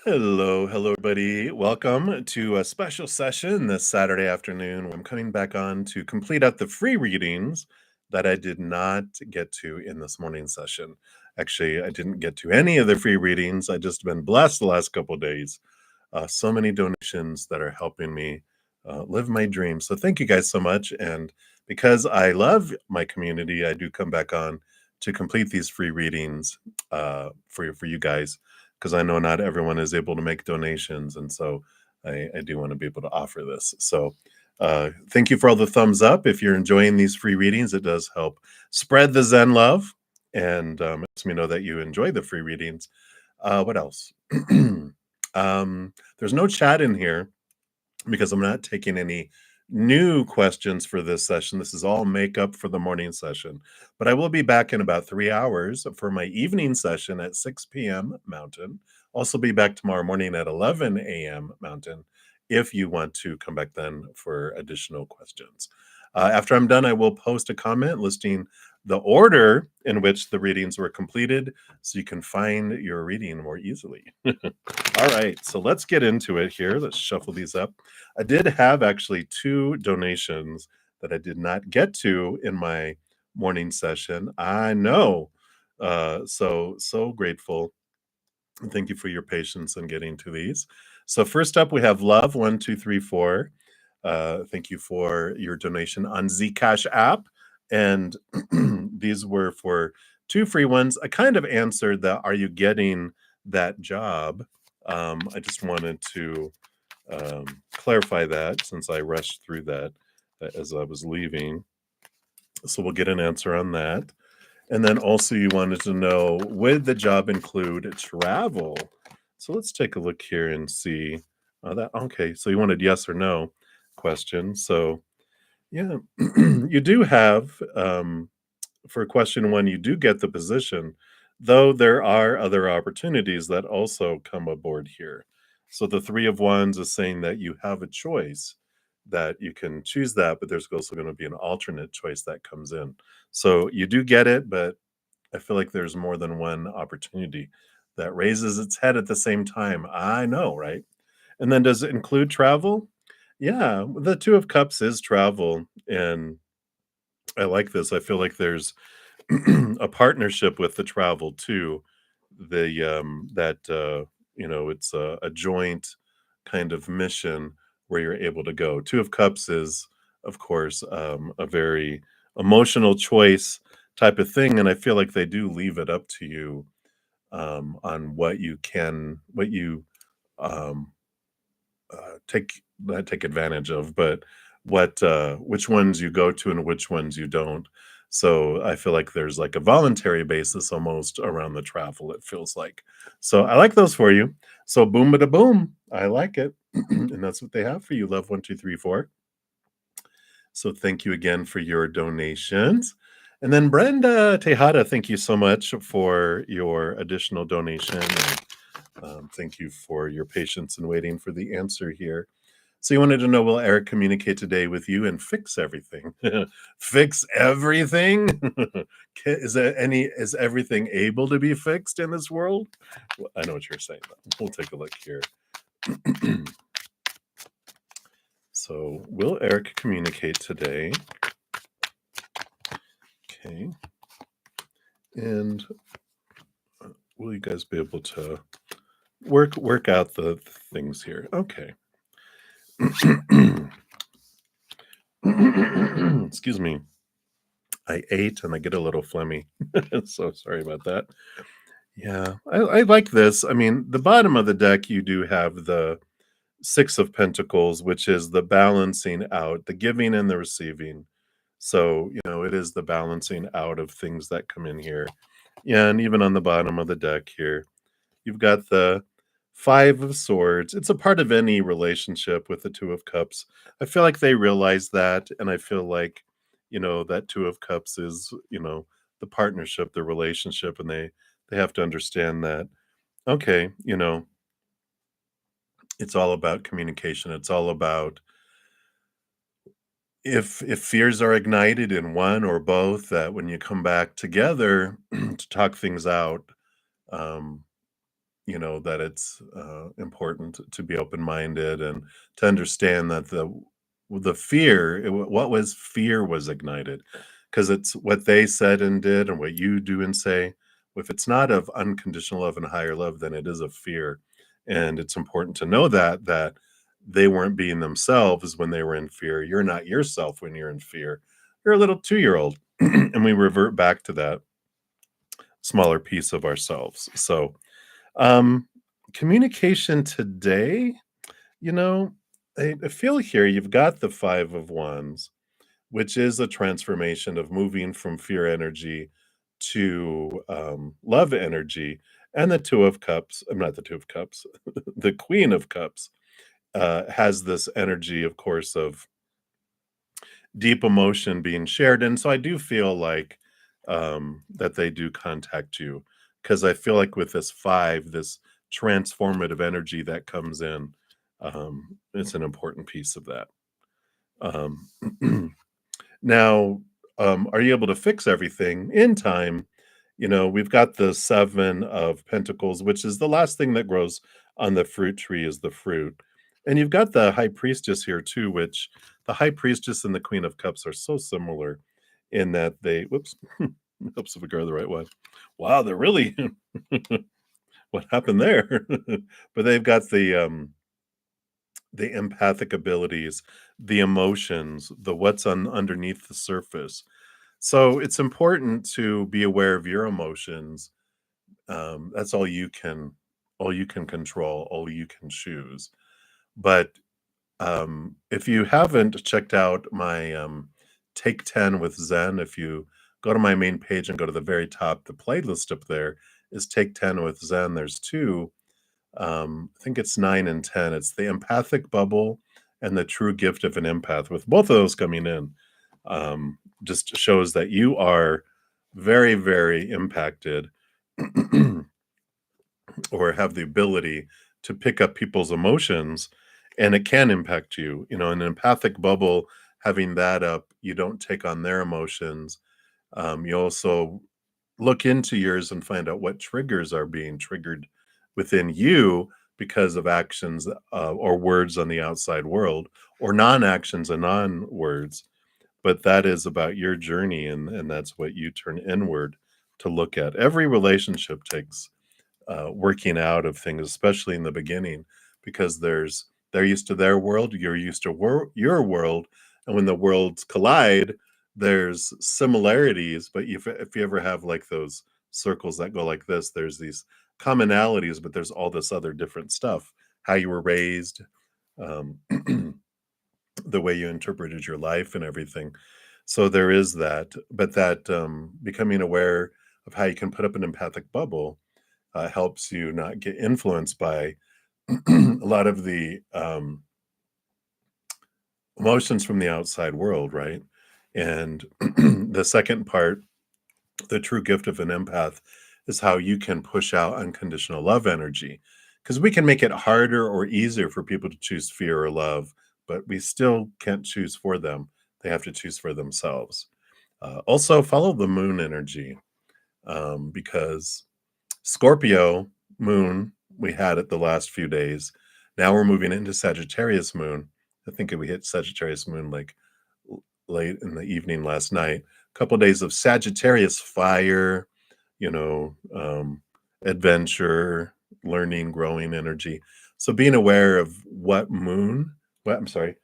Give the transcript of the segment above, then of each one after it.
Hello, everybody. Welcome to a special session this Saturday afternoon. I'm coming back on to complete out the free readings that I did not get to in this morning session. Actually, I didn't get to any of the free readings. I just been blessed the last couple of days. So many donations that are helping me live my dream. So thank you guys so much. And because I love my community, I do come back on to complete these free readings for you guys because I know not everyone is able to make donations, and so I do want to be able to offer this. So thank you for all the thumbs up. If you're enjoying these free readings, it does help spread the Zen love and lets me know that you enjoy the free readings. What else? There's no chat in here because I'm not taking any new questions for this session. This is all makeup for the morning session. But I will be back in about 3 hours for my evening session at 6 p.m. Mountain. Also be back tomorrow morning at 11 a.m. Mountain if you want to come back then for additional questions. After I'm done, I will post a comment listing the order in which the readings were completed so you can find your reading more easily. All right, so let's get into it here. Let's shuffle these up. I did have actually two donations that I did not get to in my morning session. I know. So grateful. And thank you for your patience in getting to these. So first up, we have Love 1234. Thank you for your donation on Zcash app. And these were for two free ones. I kind of answered the "Are you getting that job?" I just wanted to clarify that since I rushed through that as I was leaving. So we'll get an answer on that. And then also you wanted to know, would the job include travel? So let's take a look here and see that. Okay, so you wanted yes or no question. So yeah, you do have for question one, you do get the position, though there are other opportunities that also come aboard here. So the three of wands is saying that you have a choice that you can choose that, but there's also going to be an alternate choice that comes in. So you do get it, but I feel like there's more than one opportunity that raises its head at the same time. I know, right? And then does it include travel? Yeah, the Two of Cups is travel. And I like this. I feel like there's a partnership with the travel too. It's a joint kind of mission where you're able to go. Two of Cups is, of course, a very emotional choice type of thing, and I feel like they do leave it up to you on what you um, take not take advantage of, but which ones you go to and which ones you don't. So I feel like there's like a voluntary basis almost around the travel, it feels like. So I like those for you. So boom bada boom. I like it. And that's what they have for you, love 1234. So thank you again for your donations. And then Brenda Tejada, thank you so much for your additional donation. And thank you for your patience in waiting for the answer here. So you wanted to know, will Eric communicate today with you and fix everything? Fix everything? Is everything able to be fixed in this world? Well, I know what you're saying. We'll take a look here. So will Eric communicate today? Okay. And will you guys be able to work out the things here? Okay. Excuse me. I ate and I get a little phlegmy. So sorry about that. Yeah, I like this. I mean, the bottom of the deck, you do have the Six of Pentacles, which is the balancing out, the giving and the receiving. So, it is the balancing out of things that come in here. Yeah, and even on the bottom of the deck here, you've got the Five of Swords. It's a part of any relationship with the Two of Cups. I feel like they realize that, and I feel like, that Two of Cups is, the partnership, the relationship, and they have to understand that, okay, it's all about communication. It's all about if fears are ignited in one or both, that when you come back together to talk things out, um, that it's important to be open-minded and to understand that the fear, what was fear was ignited, because it's what they said and did and what you do and say. If it's not of unconditional love and higher love, then it is of fear. And it's important to know that they weren't being themselves when they were in fear. You're not yourself when you're in fear. You're a little 2-year-old. And we revert back to that smaller piece of ourselves. So, um, communication today, you know, I feel here you've got the 5 of Wands, which is a transformation of moving from fear energy to love energy, and the 2 of Cups. I'm not the 2 of Cups, the Queen of Cups has this energy, of course, of deep emotion being shared. And so I do feel like that they do contact you, because I feel like with this 5, this transformative energy that comes in, it's an important piece of that. Um, now, are you able to fix everything in time? We've got the 7 of Pentacles, which is the last thing that grows on the fruit tree is the fruit. And you've got the High Priestess here too, which the High Priestess and the Queen of Cups are so similar in that they, whoops, helps if we go the right way. Wow, they're really, what happened there? But they've got the empathic abilities, the emotions, the what's on underneath the surface. So it's important to be aware of your emotions. That's all you can control, all you can choose. But if you haven't checked out my Take 10 with Zen, if you go to my main page and go to the very top, the playlist up there is Take 10 with Zen. There's two. I think it's 9 and 10. It's the empathic bubble and the true gift of an empath. With both of those coming in, just shows that you are very, very impacted or have the ability to pick up people's emotions, and it can impact you. An empathic bubble, having that up, you don't take on their emotions. You also look into yours and find out what triggers are being triggered within you because of actions or words on the outside world, or non-actions and non-words. But that is about your journey, and that's what you turn inward to look at. Every relationship takes working out of things, especially in the beginning, because they're used to their world, you're used to your world, and when the worlds collide, there's similarities. But if you ever have like those circles that go like this, there's these commonalities, but there's all this other different stuff. How you were raised, um, the way you interpreted your life, and everything. So there is that, but that becoming aware of how you can put up an empathic bubble helps you not get influenced by a lot of the emotions from the outside world, right? And the second part, the true gift of an empath, is how you can push out unconditional love energy. Because we can make it harder or easier for people to choose fear or love, but we still can't choose for them. They have to choose for themselves. Also, follow the moon energy, because Scorpio moon, we had it the last few days. Now we're moving into Sagittarius moon. I think we hit Sagittarius moon like late in the evening last night. A couple days of Sagittarius fire, you know, um, adventure, learning, growing energy. So being aware of what I'm sorry,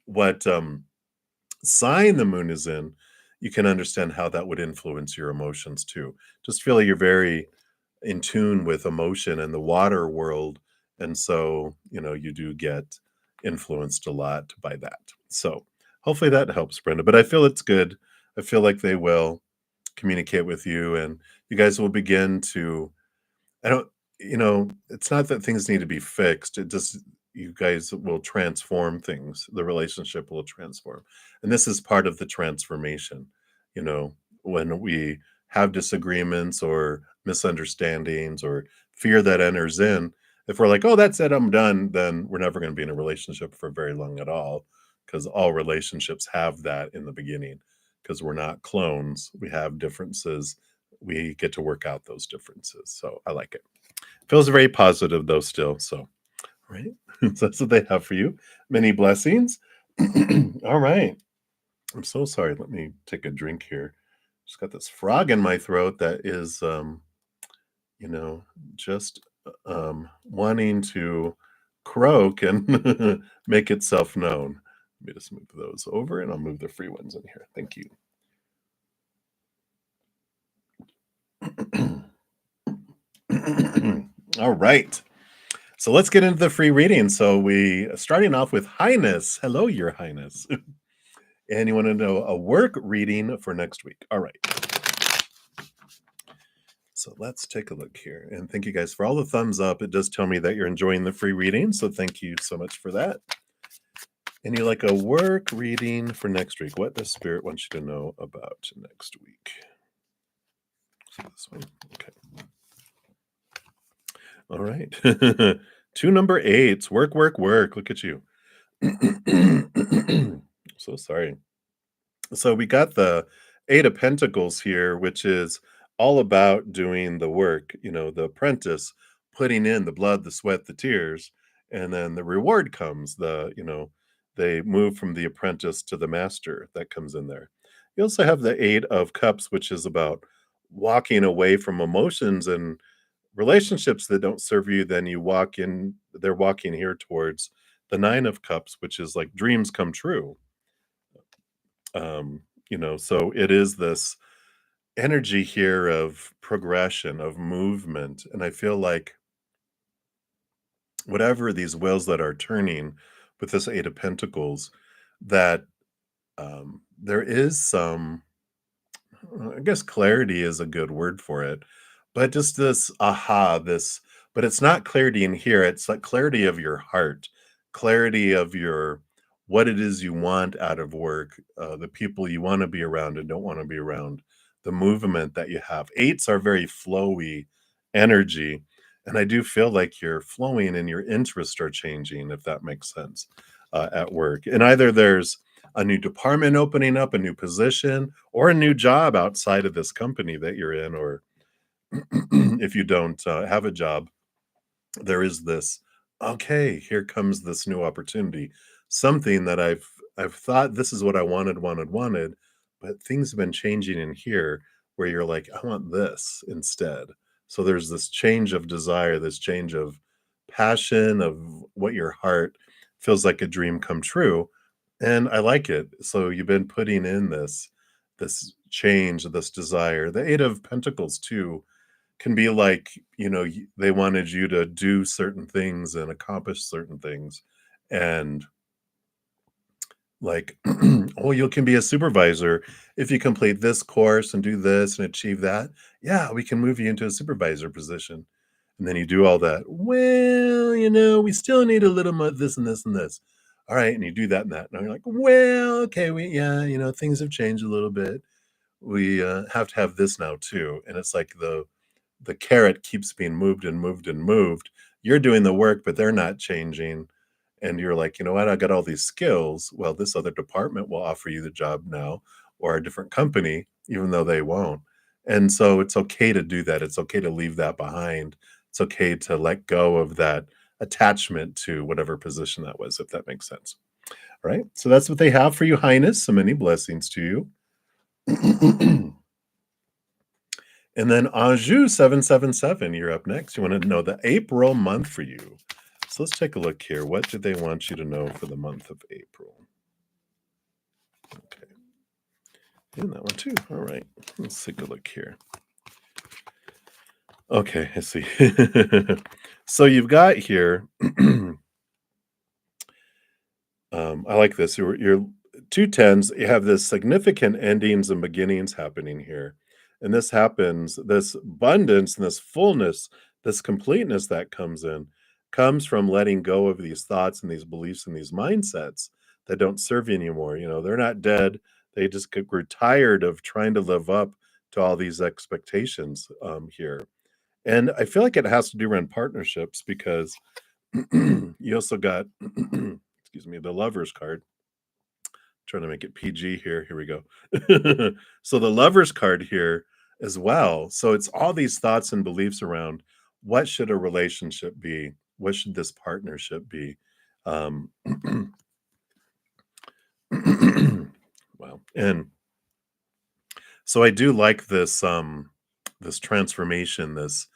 what sign the moon is in, you can understand how that would influence your emotions too. Just feel like you're very in tune with emotion and the water world. And so, you do get influenced a lot by that. So hopefully that helps, Brenda. But I feel it's good. I feel like they will communicate with you, and you guys will begin to, I don't, it's not that things need to be fixed. It just, you guys will transform things. The relationship will transform. And this is part of the transformation. You know, when we have disagreements or misunderstandings or fear that enters in, if we're like, oh, that's it, I'm done, then we're never going to be in a relationship for very long at all, because all relationships have that in the beginning, because we're not clones. We have differences. We get to work out those differences. So I like it. Feels very positive though still, so, right? So that's what they have for you. Many blessings. All right. I'm so sorry. Let me take a drink here. Just got this frog in my throat that is, you know, just, wanting to croak and make itself known. Let me just move those over, and I'll move the free ones in here. Thank you. All right. So let's get into the free reading. So we starting off with Highness. Hello, Your Highness. And you want to know a work reading for next week. All right. So let's take a look here. And thank you guys for all the thumbs up. It does tell me that you're enjoying the free reading. So thank you so much for that. And you like a work reading for next week. What does Spirit want you to know about next week? So this one. Okay. All right. Two number eights. Work, work, work. Look at you. So sorry. So we got the Eight of Pentacles here, which is all about doing the work, the apprentice putting in the blood, the sweat, the tears, and then the reward comes. They move from the apprentice to the master that comes in there. You also have the Eight of Cups, which is about walking away from emotions and relationships that don't serve you. Then they're walking here towards the Nine of Cups, which is like dreams come true. So it is this energy here of progression, of movement. And I feel like whatever these wheels that are turning with this Eight of Pentacles, that there is some, I guess clarity is a good word for it, but just this but it's not clarity in here. It's like clarity of your heart, clarity of what it is you want out of work, the people you want to be around and don't want to be around, the movement that you have. Eights are very flowy energy. And I do feel like you're flowing and your interests are changing, if that makes sense, at work. And either there's a new department opening up, a new position, or a new job outside of this company that you're in, or if you don't have a job, there is this, okay, here comes this new opportunity, something that I've thought this is what I wanted, but things have been changing in here where you're like, I want this instead. So there's this change of desire, this change of passion, of what your heart feels like a dream come true. And I like it. So you've been putting in this change, this desire. The Eight of Pentacles too can be like, they wanted you to do certain things and accomplish certain things. And like, oh, you can be a supervisor if you complete this course and do this and achieve that. Yeah, we can move you into a supervisor position. And then you do all that. Well, we still need a little more this and this and this. All right. And you do that and that. And you're like, well, okay, yeah, things have changed a little bit. We have to have this now too. And it's like the carrot keeps being moved and moved and moved. You're doing the work, but they're not changing. And you're like, you know what? I got all these skills. Well, this other department will offer you the job now, or a different company, even though they won't. And so it's okay to do that. It's okay to leave that behind. It's okay to let go of that attachment to whatever position that was, if that makes sense. All right. So that's what they have for you, Highness. So many blessings to you. And then Anjou 777, you're up next. You want to know the April month for you. So let's take a look here. What did they want you to know for the month of April? Okay. And that one too. All right. Let's take a look here. Okay, I see. So you've got here, I like this. You're two tens. You have this significant endings and beginnings happening here. And this happens, this abundance and this fullness, this completeness that comes from letting go of these thoughts and these beliefs and these mindsets that don't serve you anymore. They're not dead. They just grew tired of trying to live up to all these expectations here. And I feel like it has to do around partnerships because you also got, excuse me, the Lovers card. Trying to make it PG here. Here we go. So the Lovers card here as well. So it's all these thoughts and beliefs around what should a relationship be? What should this partnership be? Um, wow. And so I do like this transformation, this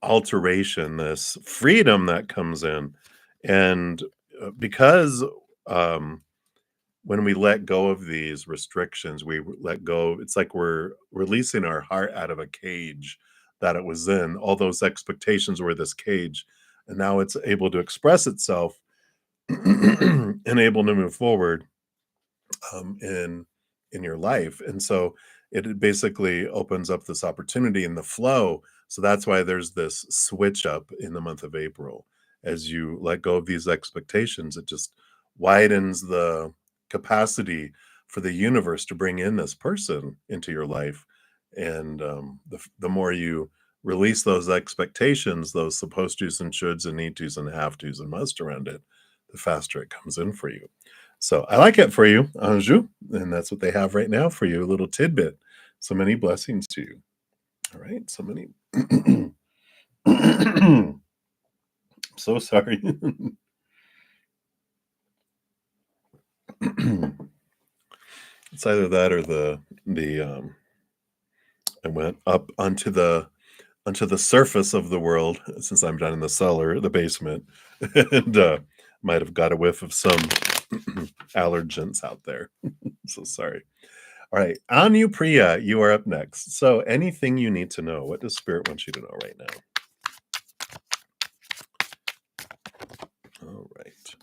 alteration, this freedom that comes in. And because um, when we let go of these restrictions, let go, it's like we're releasing our heart out of a cage that it was in. All those expectations were this cage, and now it's able to express itself and able to move forward in your life. And so it basically opens up this opportunity in the flow. So that's why there's this switch up in the month of April. As you let go of these expectations, it just widens the capacity for the universe to bring in this person into your life. And the more you release those expectations, those supposed tos and shoulds and need tos and have tos and must around it, the faster it comes in for you. So I like it for you, Anjou, and that's what they have right now for you, a little tidbit. So many blessings to you. All right, so many. So sorry. It's either that or the I went up onto the surface of the world since I'm down in the cellar, the basement, and might have got a whiff of some allergens out there. So sorry. All right, Anu Priya, you are up next. So, anything you need to know, what does Spirit want you to know right now? All right.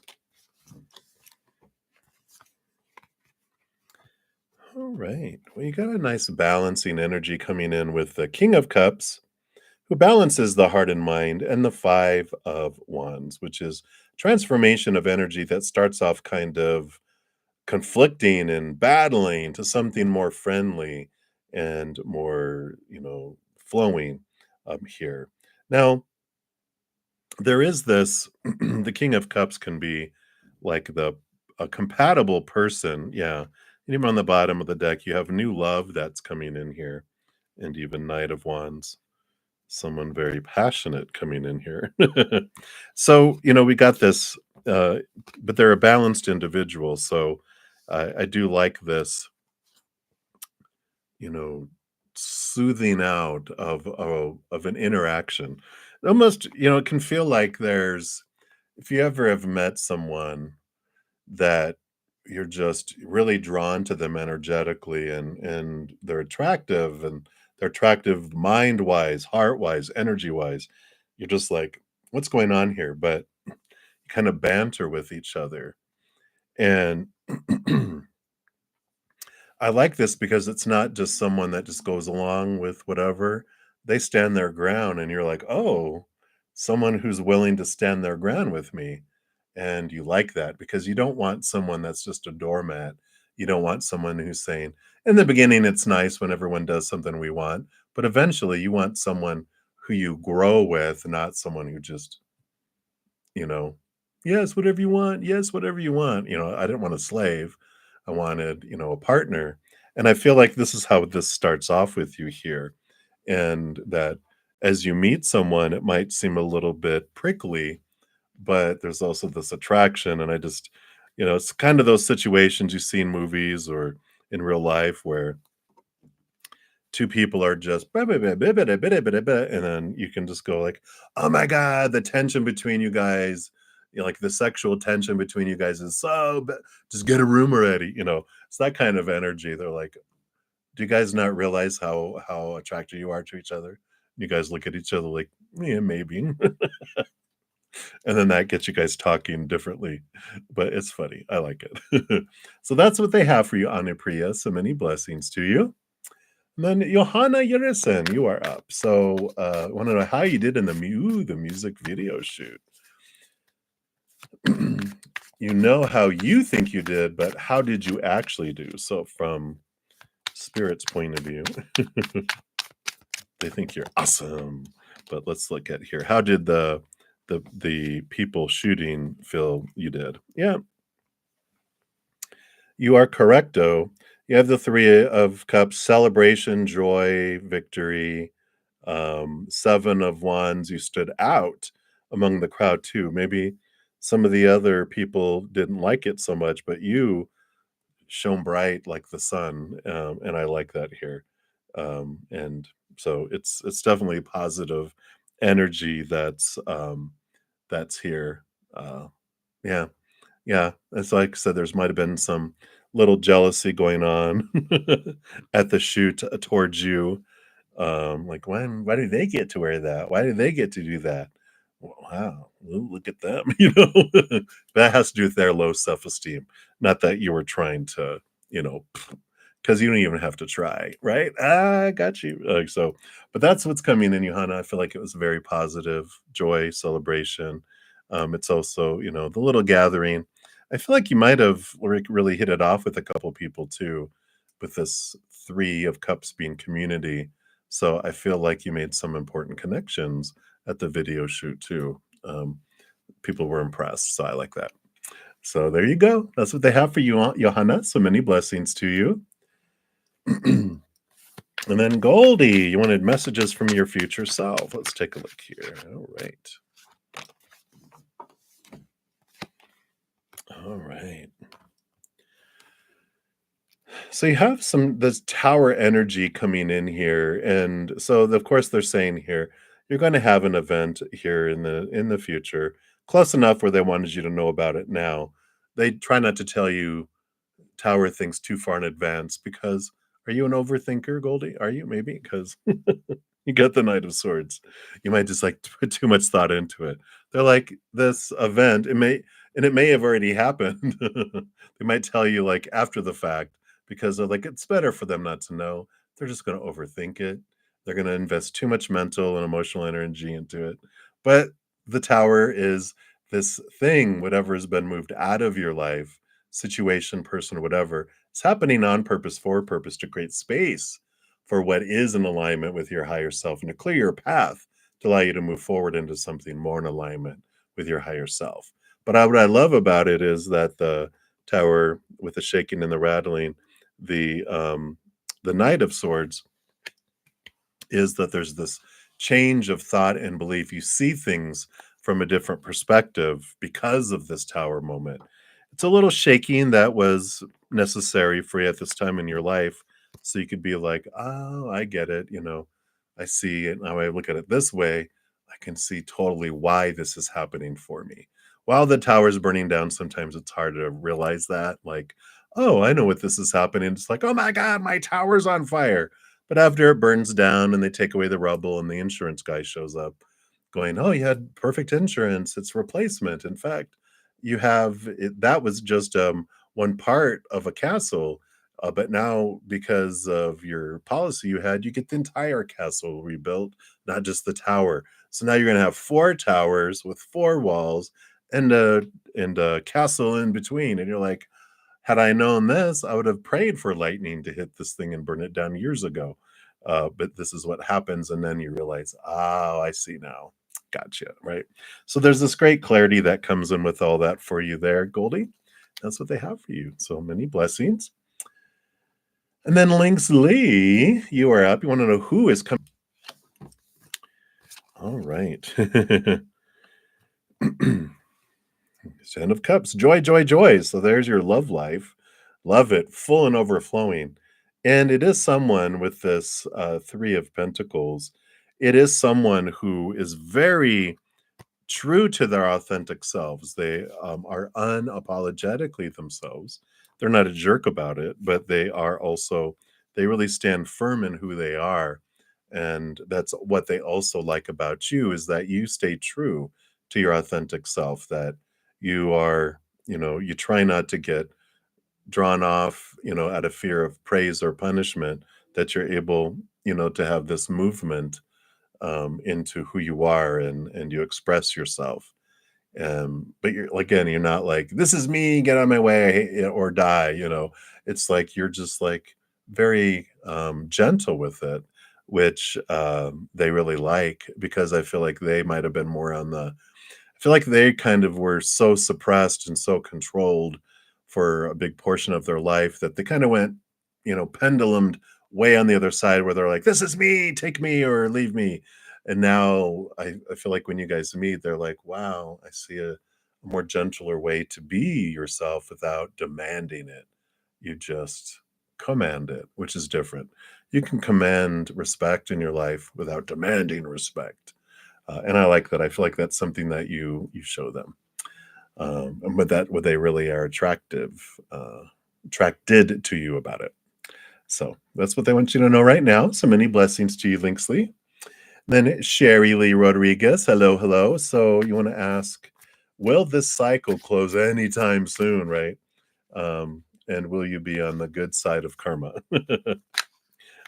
All right. Well, you got a nice balancing energy coming in with the King of Cups, who balances the heart and mind, and the Five of Wands, which is transformation of energy that starts off kind of conflicting and battling to something more friendly and more, flowing here. Now, there is this the King of Cups can be like the a compatible person, yeah. And even on the bottom of the deck, you have new love that's coming in here, and even Knight of Wands, someone very passionate coming in here. So, we got this, but they're a balanced individual. So I do like this, you know, soothing out of an interaction. Almost, it can feel like there's if you ever have met someone that you're just really drawn to them energetically and they're attractive mind-wise, heart-wise, energy-wise. You're just like, what's going on here? But you kind of banter with each other. And I like this because it's not just someone that just goes along with whatever. They stand their ground and you're like, "Oh, someone who's willing to stand their ground with me." And you like that because you don't want someone that's just a doormat. You don't want someone who's saying, in the beginning, it's nice when everyone does something we want, but eventually you want someone who you grow with, not someone who just, you know, yes, whatever you want. Yes, whatever you want. I didn't want a slave. I wanted, a partner. And I feel like this is how this starts off with you here. And that as you meet someone, it might seem a little bit prickly, but there's also this attraction. And I just, it's kind of those situations you see in movies or in real life where two people are just "Bah, bah, bah, bah, bah, bah, bah, bah, bah," and then you can just go like, "Oh my god, the tension between you guys, like the sexual tension between you guys is just get a room already." It's that kind of energy. They're like, "Do you guys not realize how attracted you are to each other?" You guys look at each other like, "Yeah, maybe." And then that gets you guys talking differently, but it's funny. I like it. So that's what they have for you, Anupriya. So many blessings to you. And then Johanna Yerison, you are up. So I want to know how you did in the music video shoot. You know how you think you did, but how did you actually do? So from Spirit's point of view, they think you're awesome. But let's look at here. How did the people shooting feel you did? Yeah, you are correcto. You have the Three of Cups: celebration, joy, victory, Seven of Wands, you stood out among the crowd too. Maybe some of the other people didn't like it so much, but you shone bright like the sun, and I like that here. And so it's definitely positive energy that's here. Yeah, yeah. It's like I said, there's might have been some little jealousy going on at the shoot towards you. Like, why do they get to wear that? Why do they get to do that? Wow, look at them, you know? That has to do with their low self-esteem, not that you were trying to, you know, because you don't even have to try, right? I got you. So, but that's what's coming in, Johanna. I feel like it was very positive, joy, celebration. It's also, the little gathering. I feel like you might have really hit it off with a couple people too, with this Three of Cups being community. So I feel like you made some important connections at the video shoot too. People were impressed, so I like that. So there you go. That's what they have for you, Johanna. So many blessings to you. And then Goldie, you wanted messages from your future self. Let's take a look here. All right. All right. So you have this tower energy coming in here, and so of course they're saying here you're going to have an event here in the future, close enough where they wanted you to know about it now. They try not to tell you tower things too far in advance because are you an overthinker, Goldie? Are you maybe because you got the Knight of Swords. You might just like put too much thought into it. They're like this event, it may have already happened. They might tell you like after the fact because they're like it's better for them not to know. They're just going to overthink it. They're going to invest too much mental and emotional energy into it. But the tower is this thing, whatever has been moved out of your life, situation, person, whatever. It's happening on purpose, for a purpose to create space for what is in alignment with your higher self and to clear your path to allow you to move forward into something more in alignment with your higher self. But what I love about it is that the tower with the shaking and the rattling, the Knight of Swords is that there's this change of thought and belief. You see things from a different perspective because of this tower moment. It's a little shaking that was necessary for you at this time in your life. So you could be like, oh, I get it. I see it. Now I look at it this way. I can see totally why this is happening for me. While the tower's burning down, sometimes it's hard to realize that. Like, oh, I know what this is happening. It's like, oh my God, my tower's on fire. But after it burns down and they take away the rubble and the insurance guy shows up going, "Oh, you had perfect insurance. It's replacement. In fact, you have it, that was just one part of a castle. But now, because of your policy you had, you get the entire castle rebuilt, not just the tower. So now you're going to have four towers with four walls and a castle in between." And you're like, had I known this, I would have prayed for lightning to hit this thing and burn it down years ago. But this is what happens. And then you realize, oh, I see now. Gotcha. Right. So there's this great clarity that comes in with all that for you there, Goldie. That's what they have for you. So many blessings. And then Links Lee, you are up. You want to know who is coming. All right. Ten of Cups, joy, joy, joy. So there's your love life. Love it, full and overflowing. And it is someone with this Three of Pentacles. It is someone who is very true to their authentic selves. They are unapologetically themselves. They're not a jerk about it, but they really stand firm in who they are. And that's what they also like about you is that you stay true to your authentic self, that you are, you try not to get drawn off, out of fear of praise or punishment, that you're able, to have this movement into who you are and you express yourself. But you're not like, this is me, get out of my way, or die. It's like you're just like very gentle with it, which they really like because I feel like they might have been more I feel like they kind of were so suppressed and so controlled for a big portion of their life that they kind of went, pendulumed way on the other side where they're like, "This is me, take me or leave me." And now I feel like when you guys meet, they're like, "Wow, I see a more gentler way to be yourself without demanding it. You just command it," which is different. You can command respect in your life without demanding respect. And I like that. I feel like that's something that you show them. And with that, what they really are attracted to you about it. So that's what they want you to know right now. So many blessings to you, Linksley. Then Sherry Lee Rodriguez. Hello, hello. So you want to ask, will this cycle close anytime soon, right? And will you be on the good side of karma?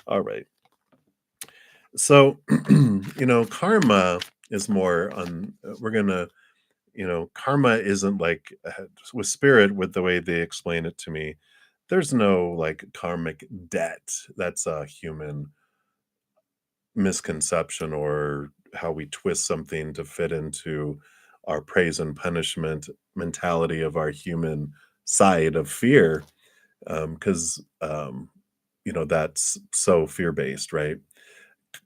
All right. So, karma is more on, we're going to, karma isn't like with spirit, with the way they explain it to me. There's no like karmic debt. That's a human misconception or how we twist something to fit into our praise and punishment mentality of our human side of fear. Because, that's so fear based, right?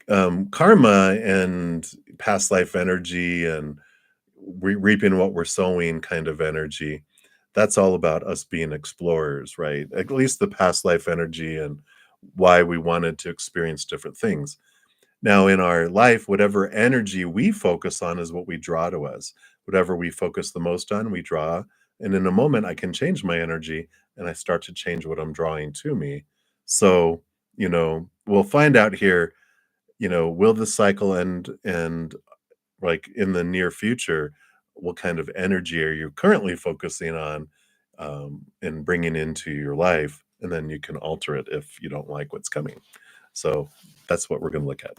Karma and past life energy and reaping what we're sowing kind of energy. That's all about us being explorers, right? At least the past life energy and why we wanted to experience different things. Now, in our life, whatever energy we focus on is what we draw to us. Whatever we focus the most on, we draw. And in a moment, I can change my energy and I start to change what I'm drawing to me. So, we'll find out here, will the cycle end? And like in the near future, what kind of energy are you currently focusing on and bringing into your life? And then you can alter it if you don't like what's coming. So that's what we're going to look at.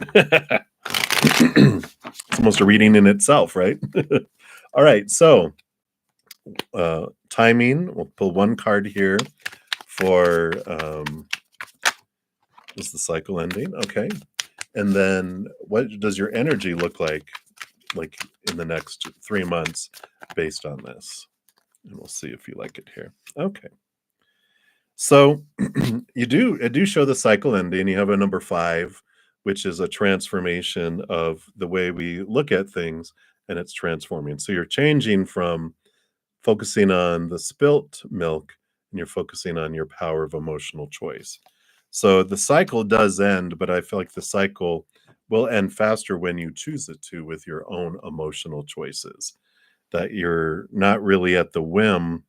It's almost a reading in itself, right? All right. So timing, we'll pull one card here for is the cycle ending? Okay. And then what does your energy look like in the next 3 months based on this? And we'll see if you like it here. Okay. So it do show the cycle ending. You have a number 5, which is a transformation of the way we look at things, and it's transforming. So you're changing from focusing on the spilt milk and you're focusing on your power of emotional choice. So the cycle does end, but I feel like the cycle will end faster when you choose it to with your own emotional choices. That you're not really at the whim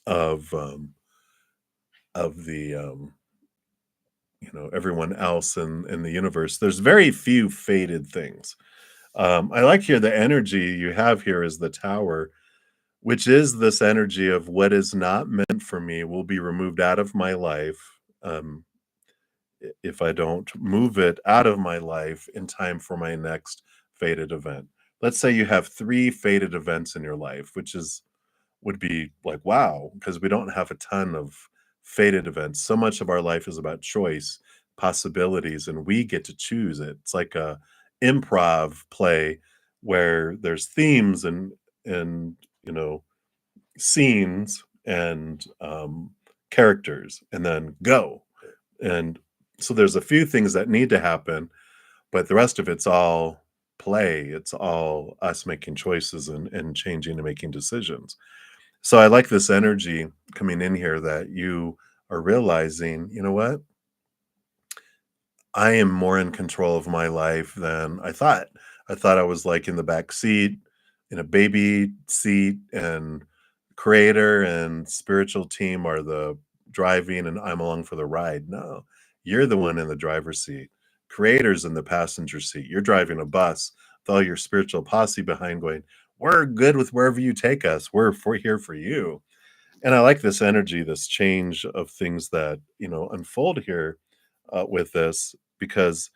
of the everyone else in the universe. There's very few fated things. I like here the energy you have here is the tower, which is this energy of what is not meant for me will be removed out of my life. Um, if I don't move it out of my life in time for my next fated event. Let's say you have 3 fated events in your life, which is would be like, wow, because we don't have a ton of fated events. So much of our life is about choice, possibilities, and we get to choose it. It's like a improv play where there's themes and scenes and characters, and then go. And so there's a few things that need to happen, but the rest of it's all play. It's all us making choices and changing and making decisions. So I like this energy coming in here that you are realizing, you know what? I am more in control of my life than I thought. I thought I was like in the back seat, in a baby seat, and creator and spiritual team are the driving and I'm along for the ride. No, you're the one in the driver's seat. Creator's in the passenger seat. You're driving a bus with all your spiritual posse behind going, we're good with wherever you take us. We're here for you. And I like this energy, this change of things that, unfold here with this because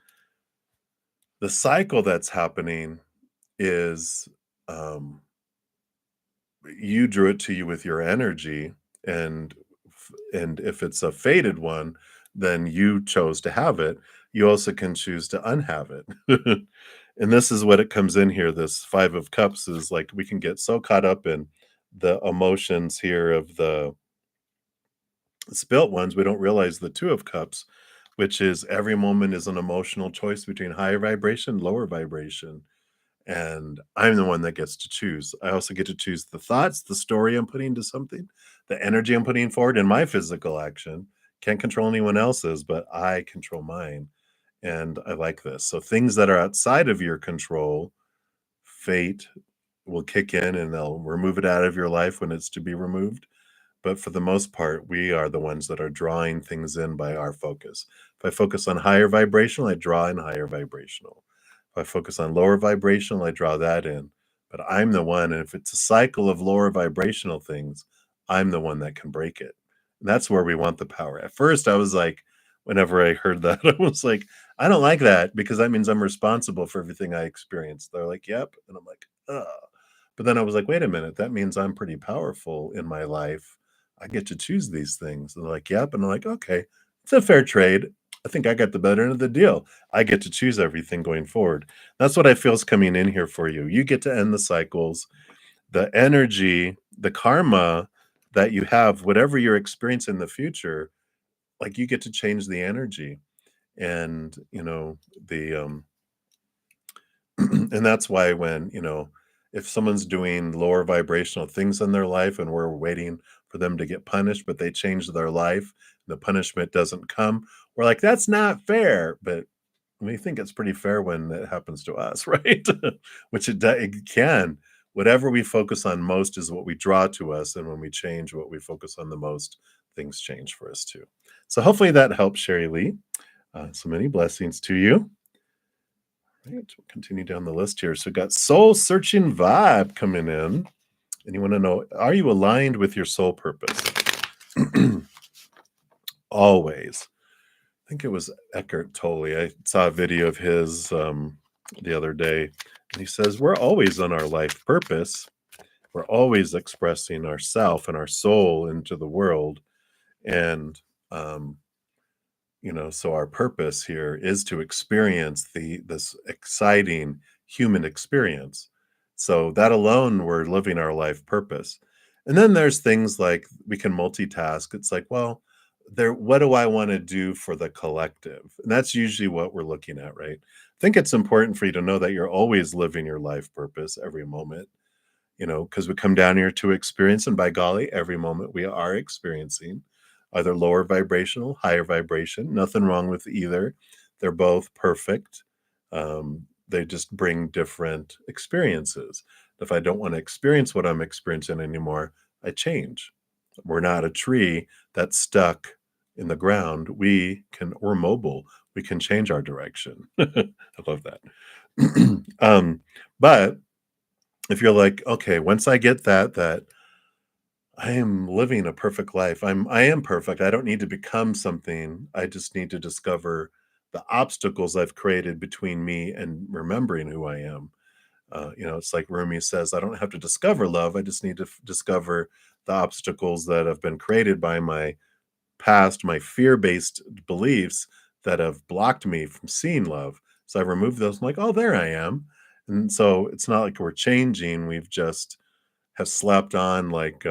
the cycle that's happening is um, you drew it to you with your energy and and if it's a fated one then you chose to have it. You also can choose to unhave it. And this is what it comes in here, this 5 of cups is like we can get so caught up in the emotions here of the spilt ones we don't realize the 2 of cups which is every moment is an emotional choice between higher vibration, lower vibration. And I'm the one that gets to choose. I also get to choose the thoughts, the story I'm putting to something, the energy I'm putting forward in my physical action. Can't control anyone else's, but I control mine. And I like this. So things that are outside of your control, fate will kick in and they'll remove it out of your life when it's to be removed. But for the most part, we are the ones that are drawing things in by our focus. If I focus on higher vibrational, I draw in higher vibrational. If I focus on lower vibrational, I draw that in. But I'm the one, and if it's a cycle of lower vibrational things, I'm the one that can break it. And that's where we want the power. At first, I was like, whenever I heard that, I was like, I don't like that because that means I'm responsible for everything I experience. They're like, yep. And I'm like, ugh. But then I was like, wait a minute, that means I'm pretty powerful in my life. I get to choose these things. And they're like, yep. And I'm like, okay, it's a fair trade. I think I got the better end of the deal. I get to choose everything going forward. That's what I feel is coming in here for you. You get to end the cycles, the energy, the karma that you have, whatever you're experiencing in the future, like you get to change the energy. And, and that's why when, if someone's doing lower vibrational things in their life and we're waiting for them to get punished, but they change their life, the punishment doesn't come, we're like, that's not fair. But we think it's pretty fair when it happens to us, right? Which it can. Whatever we focus on most is what we draw to us. And when we change what we focus on the most, things change for us too. So hopefully that helps, Sherry Lee. So many blessings to you. Right, we'll continue down the list here. So, got soul searching vibe coming in. And you want to know, are you aligned with your soul purpose? Always. I think it was Eckhart Tolle. I saw a video of his the other day. And he says, we're always on our life purpose. We're always expressing ourself and our soul into the world. And so our purpose here is to experience this exciting human experience. So that alone, we're living our life purpose. And then there's things like we can multitask. It's like, well, what do I want to do for the collective? And that's usually what we're looking at, right? I think it's important for you to know that you're always living your life purpose every moment, because we come down here to experience, and by golly, every moment we are experiencing either lower vibrational, higher vibration. Nothing wrong with either. They're both perfect. They just bring different experiences. If I don't want to experience what I'm experiencing anymore, I change. We're not a tree that's stuck in the ground. We're mobile. We can change our direction. I love that. But if you're like, okay, once I get that I am living a perfect life. I am perfect. I don't need to become something. I just need to discover the obstacles I've created between me and remembering who I am. It's like Rumi says, I don't have to discover love. I just need to discover the obstacles that have been created by my past, my fear-based beliefs that have blocked me from seeing love. So I remove those. I'm like, oh, there I am. And so it's not like we're changing. We've just have slapped on like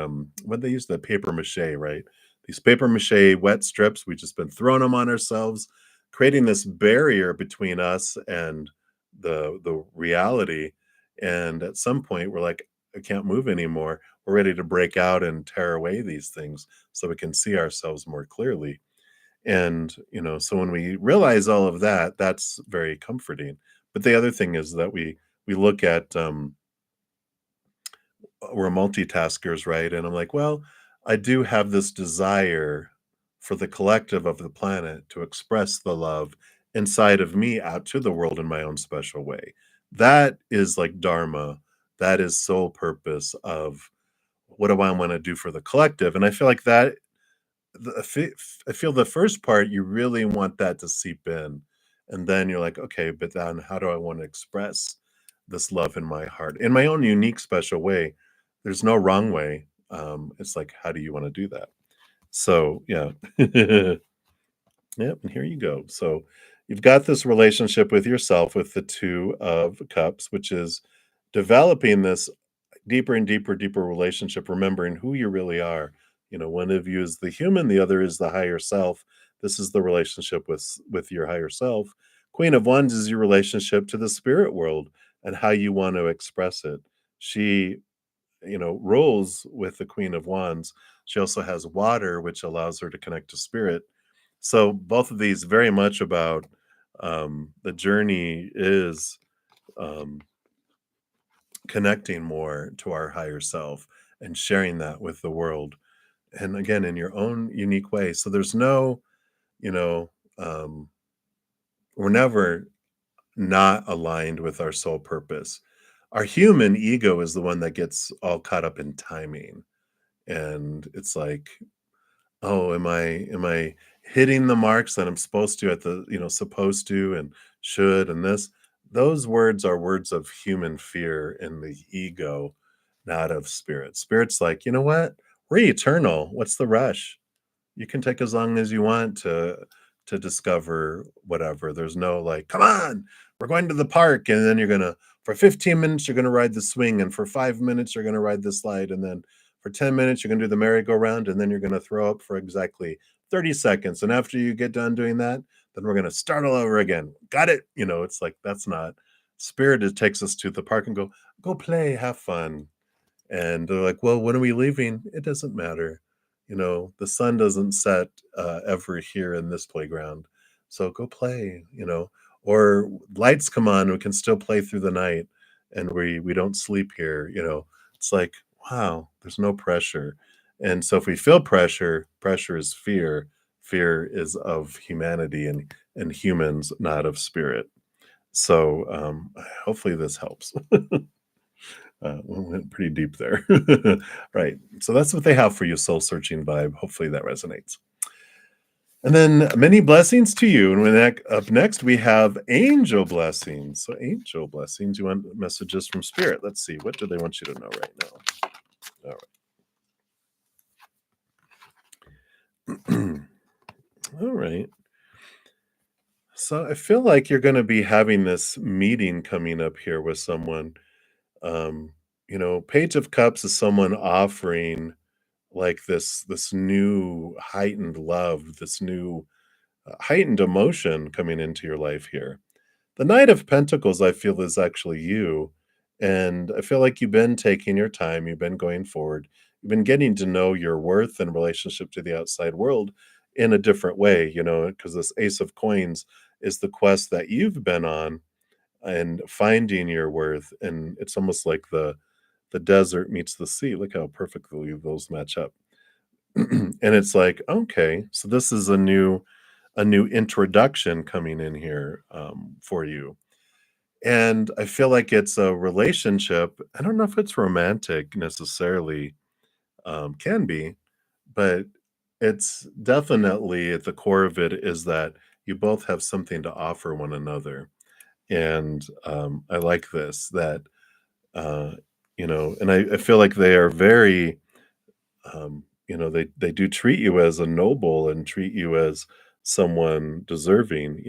what they use, the paper mache, right? These paper mache wet strips, we've just been throwing them on ourselves, creating this barrier between us and the reality. And at some point we're like, I can't move anymore. We're ready to break out and tear away these things so we can see ourselves more clearly. And so when we realize all of that, that's very comforting. But the other thing is that we look at we're multitaskers, right? And I'm like, well, I do have this desire for the collective of the planet to express the love inside of me out to the world in my own special way. That is like dharma. That is sole purpose of what do I want to do for the collective. And I feel like that I feel the first part you really want that to seep in, and then you're like, okay, but then how do I want to express this love in my heart in my own unique special way? There's no wrong way. It's like, how do you want to do that? So yeah. Yep, and here you go. So you've got this relationship with yourself with the Two of Cups, which is developing this deeper and deeper relationship, remembering who you really are. One of you is the human, the other is the higher self. This is the relationship with your higher self. Queen of Wands is your relationship to the spirit world and how you want to express it. She, rolls with the Queen of Wands. She also has water, which allows her to connect to spirit. So both of these very much about the journey is um, connecting more to our higher self and sharing that with the world. And again, in your own unique way. So there's no, you know, um, we're never not aligned with our soul purpose. Our human ego is the one that gets all caught up in timing. And it's like, oh, am I hitting the marks that I'm supposed to at the, supposed to and should and this? Those words are words of human fear and the ego, not of spirit. Spirit's like, you know what? We're eternal. What's the rush? You can take as long as you want to discover whatever. There's no like, come on, we're going to the park, and then you're gonna for 15 minutes you're gonna ride the swing, and for 5 minutes you're gonna ride the slide, and then for 10 minutes you're gonna do the merry-go-round, and then you're gonna throw up for exactly 30 seconds. And after you get done doing that, then we're gonna start all over again. Got it? It's like that's not spirit. It takes us to the park and go play, have fun. And they're like, "Well, when are we leaving?" It doesn't matter. The sun doesn't set ever here in this playground. So go play, or lights come on, we can still play through the night and we don't sleep here. It's like, wow, there's no pressure. And so if we feel pressure, pressure is fear. Fear is of humanity and humans, not of spirit. So hopefully this helps. We went pretty deep there. Right. So that's what they have for you, soul searching vibe. Hopefully that resonates. And then many blessings to you. And up next, we have angel blessings. So, angel blessings, you want messages from spirit. Let's see. What do they want you to know right now? All right. All right. So, I feel like you're going to be having this meeting coming up here with someone. Um, Page of Cups is someone offering like this new heightened love, this new heightened emotion coming into your life here. The Knight of Pentacles, I feel, is actually you. And I feel like you've been taking your time, you've been going forward, you've been getting to know your worth in relationship to the outside world in a different way, because this Ace of Coins is the quest that you've been on and finding your worth. And it's almost like the desert meets the sea. Look how perfectly those match up. And it's like, okay, so this is a new introduction coming in here for you. And I feel like it's a relationship. I don't know if it's romantic necessarily, can be, but it's definitely at the core of it is that you both have something to offer one another. And I like this that, uh, and I feel like they are very they do treat you as a noble and treat you as someone deserving,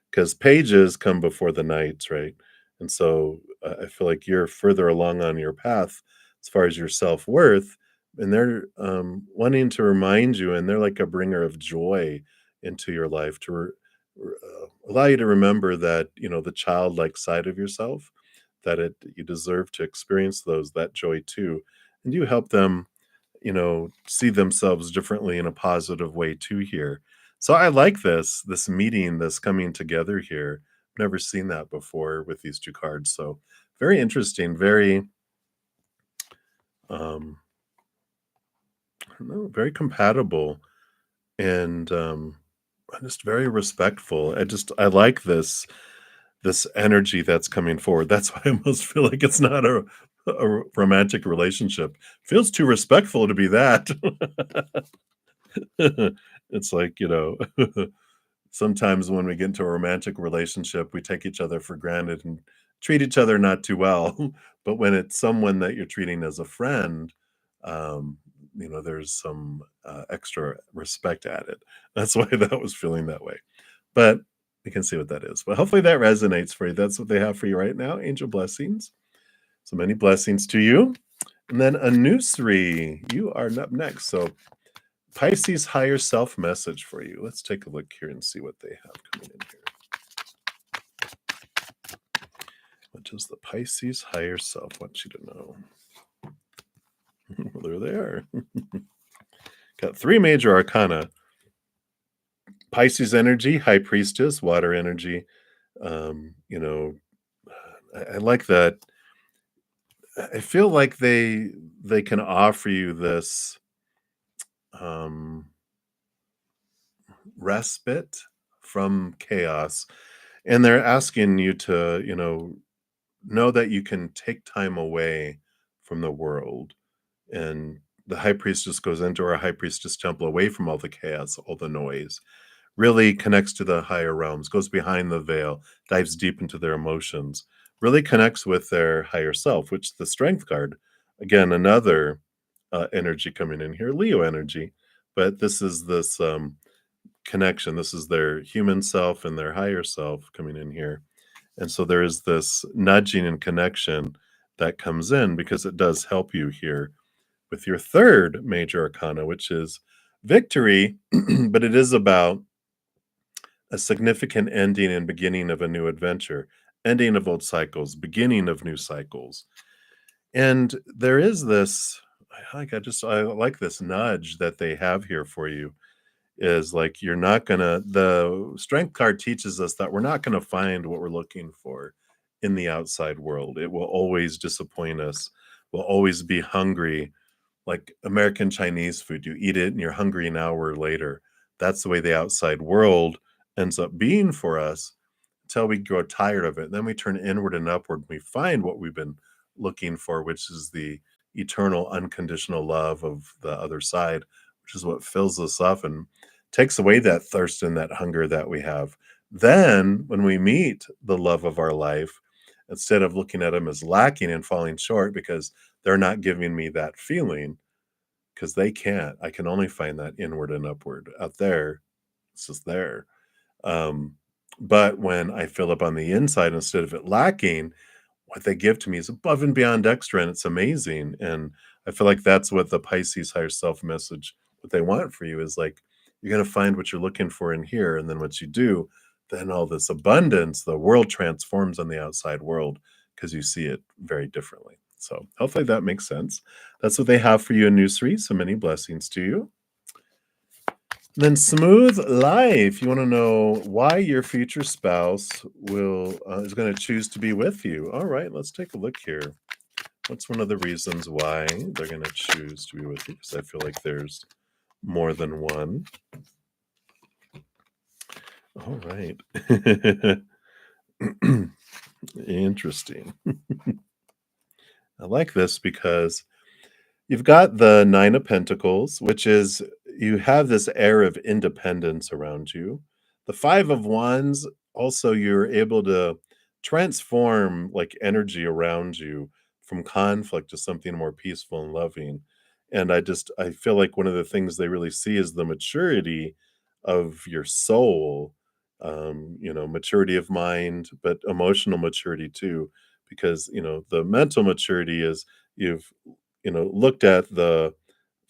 because pages come before the knights, right? And so I feel like you're further along on your path as far as your self-worth, and they're wanting to remind you, and they're like a bringer of joy into your life to allow you to remember that the childlike side of yourself, that you deserve to experience that joy too, and you help them see themselves differently in a positive way too here. So I like this meeting, this coming together here. I've never seen that before with these two cards. So very interesting, very um I don't know, very compatible and just very respectful. I like this energy that's coming forward. That's why I almost feel like it's not a romantic relationship. Feels too respectful to be that. It's like, sometimes when we get into a romantic relationship, we take each other for granted and treat each other not too well. But when it's someone that you're treating as a friend, um, there's some extra respect added. That's why that was feeling that way. But we can see what that is. But hopefully that resonates for you. That's what they have for you right now. Angel blessings. So many blessings to you. And then Anusri, you are up next. So Pisces higher self message for you. Let's take a look here and see what they have coming in here. What does the Pisces higher self want you to know? Well, there they are. Got three major arcana: Pisces energy, high priestess, water energy. You know, I like that. I feel like they can offer you this um, respite from chaos, and they're asking you to, know that you can take time away from the world. And the high priestess goes into our high priestess temple away from all the chaos, all the noise, really connects to the higher realms, goes behind the veil, dives deep into their emotions, really connects with their higher self, which the strength card, again, another energy coming in here, Leo energy. But this connection. This is their human self and their higher self coming in here. And so there is this nudging and connection that comes in because it does help you here with your third major arcana, which is victory, but it is about a significant ending and beginning of a new adventure, ending of old cycles, beginning of new cycles. And there is this, I like this nudge that they have here for you is like you're not gonna the strength card teaches us that we're not gonna find what we're looking for in the outside world. It will always disappoint us. We'll always be hungry, like American Chinese food. You eat it and you're hungry an hour later. That's the way the outside world ends up being for us until we grow tired of it. And then we turn inward and upward and we find what we've been looking for, which is the eternal unconditional love of the other side, which is what fills us up and takes away that thirst and that hunger that we have. Then when we meet the love of our life, instead of looking at them as lacking and falling short because they're not giving me that feeling, because they can't. I can only find that inward and upward. Out there, it's just there. Um, but when I fill up on the inside instead of it lacking, what they give to me is above and beyond extra, and it's amazing. And I feel like that's what the Pisces higher self message, what they want for you is like, you're going to find what you're looking for in here. And then once you do, then all this abundance, the world transforms on the outside world because you see it very differently. So hopefully that makes sense. That's what they have for you in Nursery. So many blessings to you. Then smooth life. You want to know why your future spouse will is going to choose to be with you. All right, let's take a look here. What's one of the reasons why they're going to choose to be with you? Because I feel like there's more than one. All right. Interesting. I like this because you've got the Nine of Pentacles, which is you have this air of independence around you. The Five of Wands, also, you're able to transform like energy around you from conflict to something more peaceful and loving. And I feel like one of the things they really see is the maturity of your soul, maturity of mind, but emotional maturity too. Because, the mental maturity is you've looked at the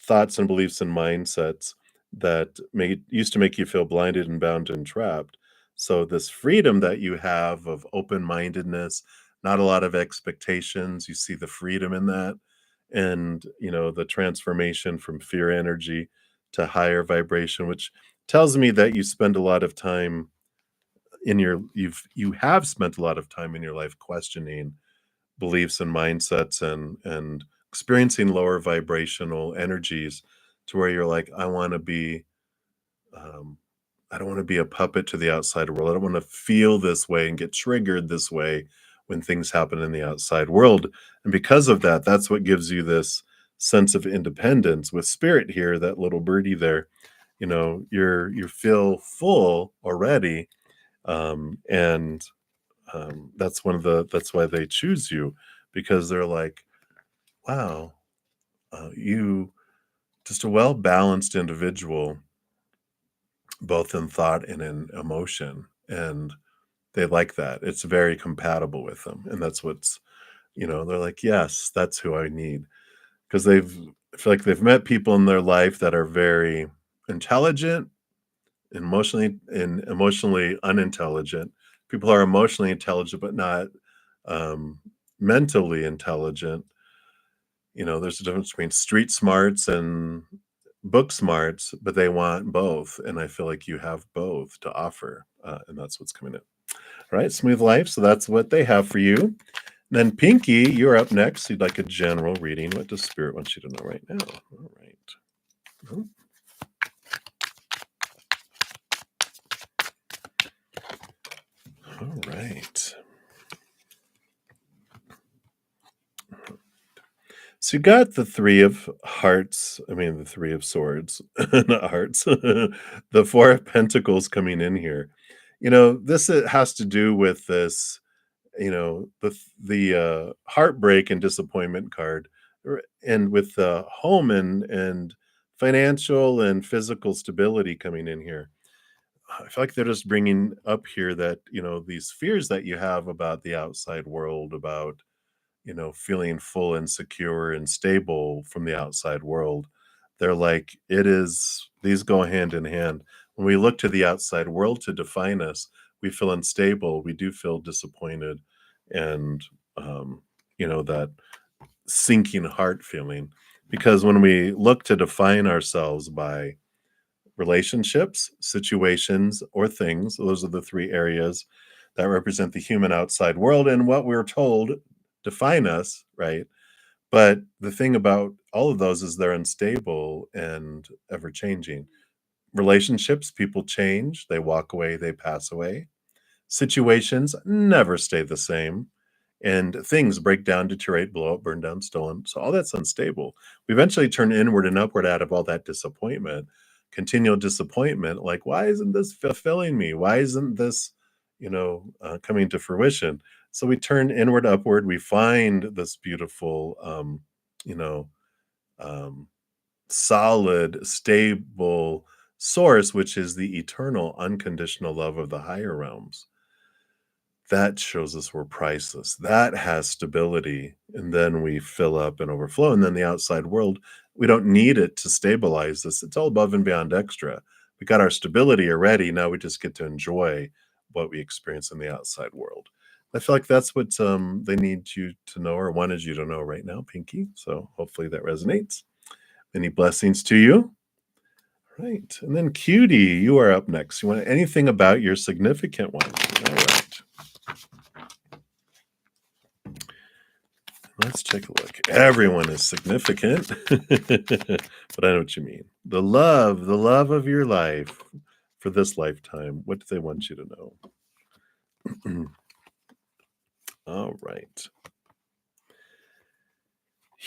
thoughts and beliefs and mindsets that made used to make you feel blinded and bound and trapped. So this freedom that you have of open-mindedness, not a lot of expectations, you see the freedom in that, and the transformation from fear energy to higher vibration, which tells me that you have spent a lot of time in your life questioning beliefs and mindsets and experiencing lower vibrational energies to where you're like, um, I don't want to be a puppet to the outside world. I don't want to feel this way and get triggered this way when things happen in the outside world. And because of that, that's what gives you this sense of independence with spirit here, that little birdie there. You feel full already. And that's why they choose you, because they're like, wow, you just a well balanced individual, both in thought and in emotion, and they like that. It's very compatible with them, and that's they're like, yes, that's who I need, because I feel like they've met people in their life that are very intelligent, emotionally unintelligent. People are emotionally intelligent, but not um, mentally intelligent. There's a difference between street smarts and book smarts, but they want both, and I feel like you have both to offer, and that's what's coming in. All right, Smooth Life. So that's what they have for you. Then Pinky, you're up next. You'd like a general reading. What does Spirit want you to know right now? All right. Oh, all right. So you got the three of hearts. I mean, the three of swords, not hearts. The four of pentacles coming in here. This has to do with this. The heartbreak and disappointment card, and with the home and financial and physical stability coming in here. I feel like they're just bringing up here that these fears that you have about the outside world, about feeling full and secure and stable from the outside world. They're like, these go hand in hand. When we look to the outside world to define us, we feel unstable, we do feel disappointed, and, um, that sinking heart feeling. Because when we look to define ourselves by relationships, situations, or things, those are the three areas that represent the human outside world and what we're told define us, right? But the thing about all of those is they're unstable and ever changing. Relationships, people change, they walk away, they pass away. Situations never stay the same. And things break down, deteriorate, blow up, burn down, stolen. So all that's unstable. We eventually turn inward and upward out of all that disappointment, continual disappointment. Like, why isn't this fulfilling me? Why isn't this, coming to fruition? So we turn inward, upward. We find this beautiful, you know, um, solid, stable source, which is the eternal, unconditional love of the higher realms. That shows us we're priceless. That has stability, and then we fill up and overflow, and then the outside world, we don't need it to stabilize us. It's all above and beyond extra. We got our stability already, now we just get to enjoy what we experience in the outside world. I feel like that's what, they need you to know or wanted you to know right now, Pinky, so hopefully that resonates. Many blessings to you. Right, and then Cutie, you are up next. You want anything about your significant one? All right. Let's take a look. Everyone is significant, but I know what you mean. The love of your life for this lifetime. What do they want you to know? All right.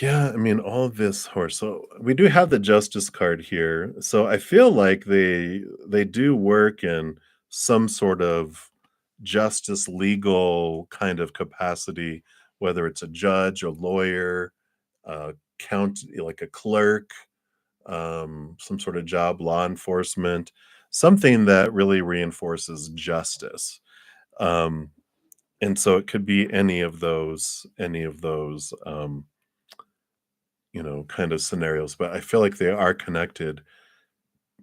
Yeah, I mean, all this horse. So we do have the justice card here. So I feel like they do work in some sort of justice legal kind of capacity, whether it's a judge, a lawyer, count like a clerk, some sort of job, law enforcement, something that really reinforces justice. Um, and so it could be any of those, kind of scenarios, but I feel like they are connected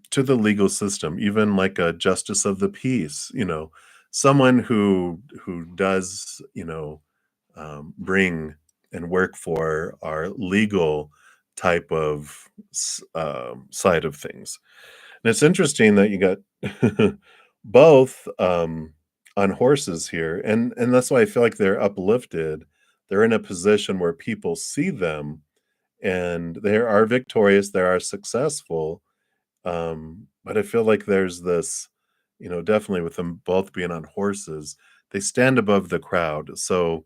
to the legal system, even like a justice of the peace, someone who does, bring and work for our legal type of side of things. And it's interesting that you got both on horses here, and that's why I feel like they're uplifted. They're in a position where people see them and they are victorious, they are successful. But I feel like there's this, definitely with them both being on horses, they stand above the crowd. So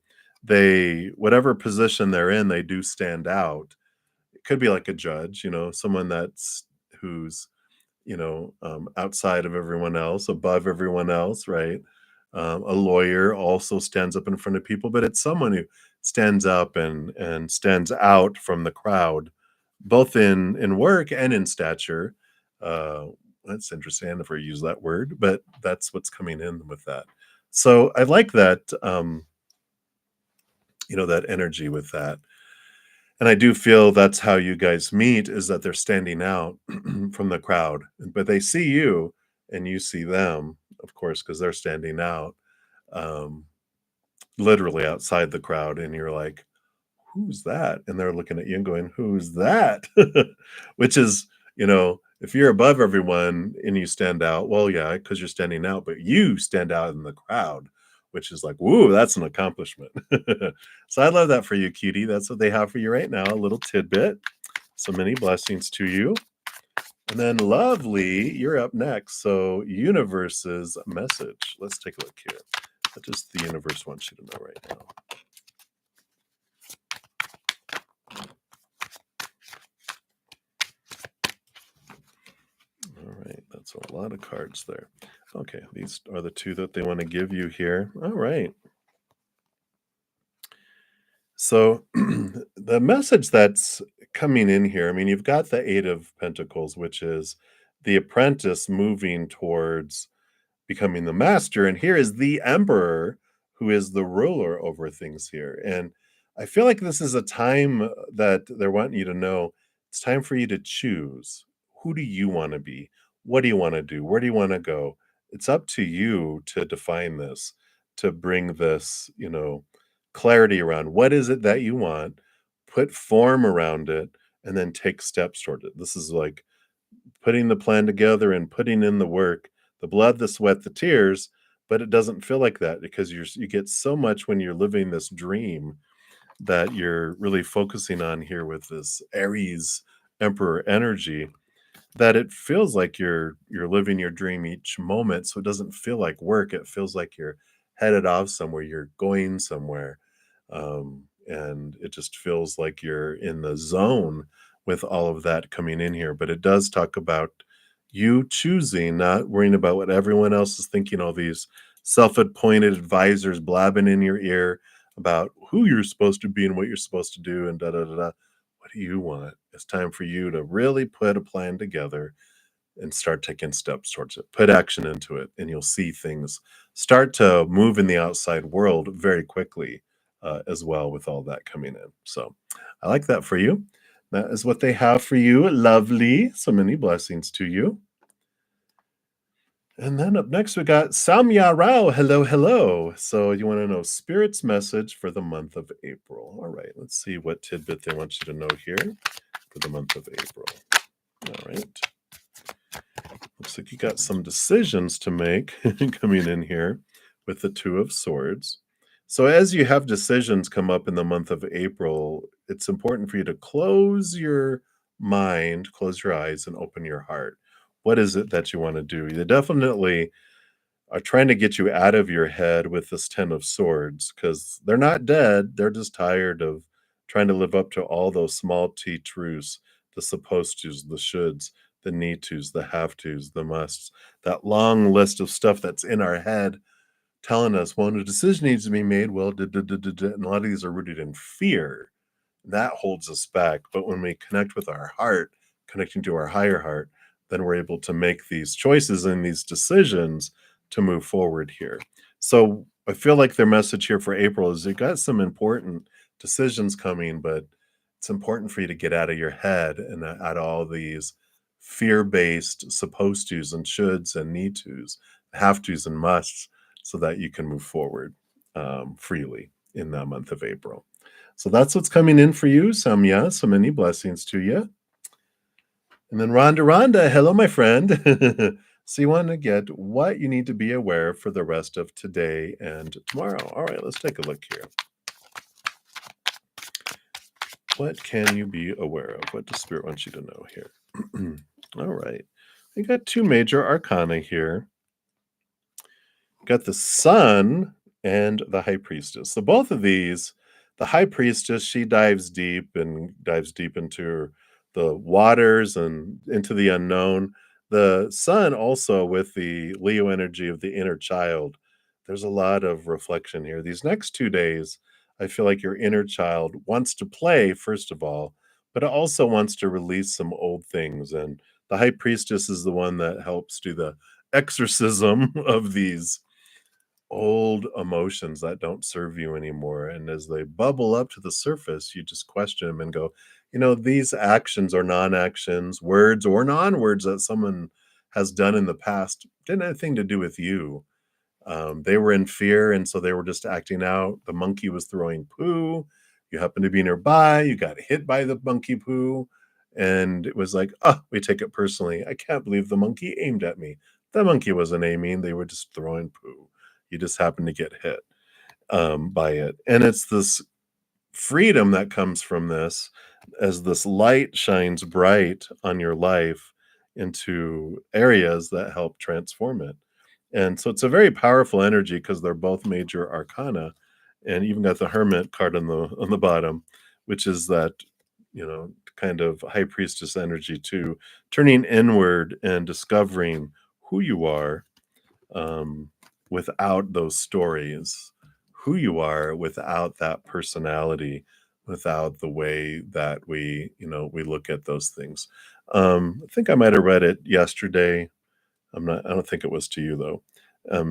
whatever position they're in, they do stand out. It could be like a judge, someone who's, outside of everyone else, above everyone else, right? A lawyer also stands up in front of people, but it's someone who stands up and stands out from the crowd, both in work and in stature. Uh, that's interesting. I never use that word, but that's what's coming in with that. So I like that, that energy with that. And I do feel that's how you guys meet is that they're standing out from the crowd, but they see you and you see them, of course, because 'cause they're standing out, um, literally outside the crowd, and you're like, "Who's that?" And they're looking at you and going, "Who's that?" Which is, if you're above everyone and you stand out, well, yeah, because 'cause you're standing out, but you stand out in the crowd, which is like, "Woo, that's an accomplishment." So I love that for you, cutie. That's what they have for you right now, a little tidbit. So many blessings to you. And then lovely, you're up next. So universe's message. Let's take a look here. What does the universe want you to know right now? All right, that's a lot of cards there. Okay, these are the two that they want to give you here. All right. So the message that's coming in here, I mean, you've got the Eight of Pentacles, which is the apprentice moving towards becoming the master. And here is the emperor who is the ruler over things here. And I feel like this is a time that they're wanting you to know it's time for you to choose. Who do you want to be? What do you want to do? Where do you want to go? It's up to you to define this, to bring this, clarity around what is it that you want, put form around it, and then take steps toward it. This is like putting the plan together and putting in the work, the blood, the sweat, the tears, but it doesn't feel like that because you get so much when you're living this dream that you're really focusing on here with this Aries emperor energy that it feels like you're living your dream each moment, so it doesn't feel like work, it feels like you're headed off somewhere, you're going somewhere, and it just feels like you're in the zone with all of that coming in here, but it does talk about you choosing, not worrying about what everyone else is thinking, all these self-appointed advisors blabbing in your ear about who you're supposed to be and what you're supposed to do and da da da da. What do you want? It's time for you to really put a plan together and start taking steps towards it. Put action into it, and you'll see things start to move in the outside world very quickly as well with all that coming in. So I like that for you. That is what they have for you. Lovely. So many blessings to you. And then up next, we got Samya Rao. Hello, hello. So you want to know Spirit's message for the month of April. All right, let's see what tidbit they want you to know here for the month of April. All right. Looks like you got some decisions to make coming in here with the Two of Swords. So, as you have decisions come up in the month of April, it's important for you to close your mind, close your eyes, and open your heart. What is it that you want to do? You definitely are trying to get you out of your head with this Ten of Swords because they're not dead. They're just tired of trying to live up to all those small t truths, the supposed tos, the shoulds, the need tos, the have tos, the musts, that long list of stuff that's in our head telling us, well, when a decision needs to be made, well, and a lot of these are rooted in fear that holds us back. But when we connect with our heart, connecting to our higher heart, then we're able to make these choices and these decisions to move forward here. So I feel like their message here for April is you got some important decisions coming, but it's important for you to get out of your head and out of all these fear-based supposed tos and shoulds and need tos, have tos and musts, so that you can move forward freely in the month of April. So that's what's coming in for you, Samya. So many blessings to you. And then Rhonda, hello, my friend. So you want to get what you need to be aware for the rest of today and tomorrow. All right, let's take a look here. What can you be aware of? What does Spirit want you to know here? All right. We got two major arcana here. Got the Sun and the High Priestess. So both of these, the High Priestess, she dives deep into the waters and into the unknown. The Sun also with the Leo energy of the inner child. There's a lot of reflection here. These next 2 days, I feel like your inner child wants to play, first of all, but it also wants to release some old things. And the High Priestess is the one that helps do the exorcism of these old emotions that don't serve you anymore. And as they bubble up to the surface, you just question them and go, these actions or non actions, words or non words that someone has done in the past didn't have anything to do with you. They were in fear, and so they were just acting out. The monkey was throwing poo. You happened to be nearby. You got hit by the monkey poo. And it was like, oh, we take it personally. I can't believe the monkey aimed at me. The monkey wasn't aiming. They were just throwing poo. You just happened to get hit by it. And it's this freedom that comes from this as this light shines bright on your life into areas that help transform it. And so it's a very powerful energy because they're both major arcana, and even got the hermit card on the bottom, which is that, kind of high priestess energy too, turning inward and discovering who you are, um, without those stories, who you are without that personality, without the way that we look at those things. I think I might have read it yesterday. I don't think it was to you though.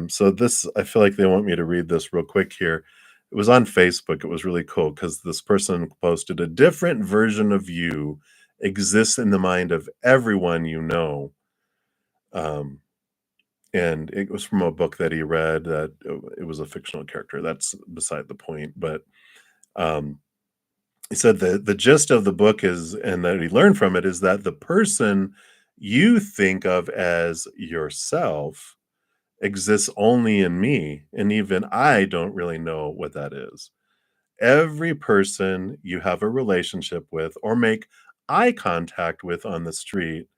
So this, I feel like they want me to read this real quick here. It was on Facebook. It was really cool because this person posted a different version of you exists in the mind of everyone you know. Um, and it was from a book that he read that it was a fictional character. That's beside the point. But um, he said the gist of the book is, and that he learned from it, is that the person you think of as yourself exists only in me, and even I don't really know what that is. Every person you have a relationship with or make eye contact with on the street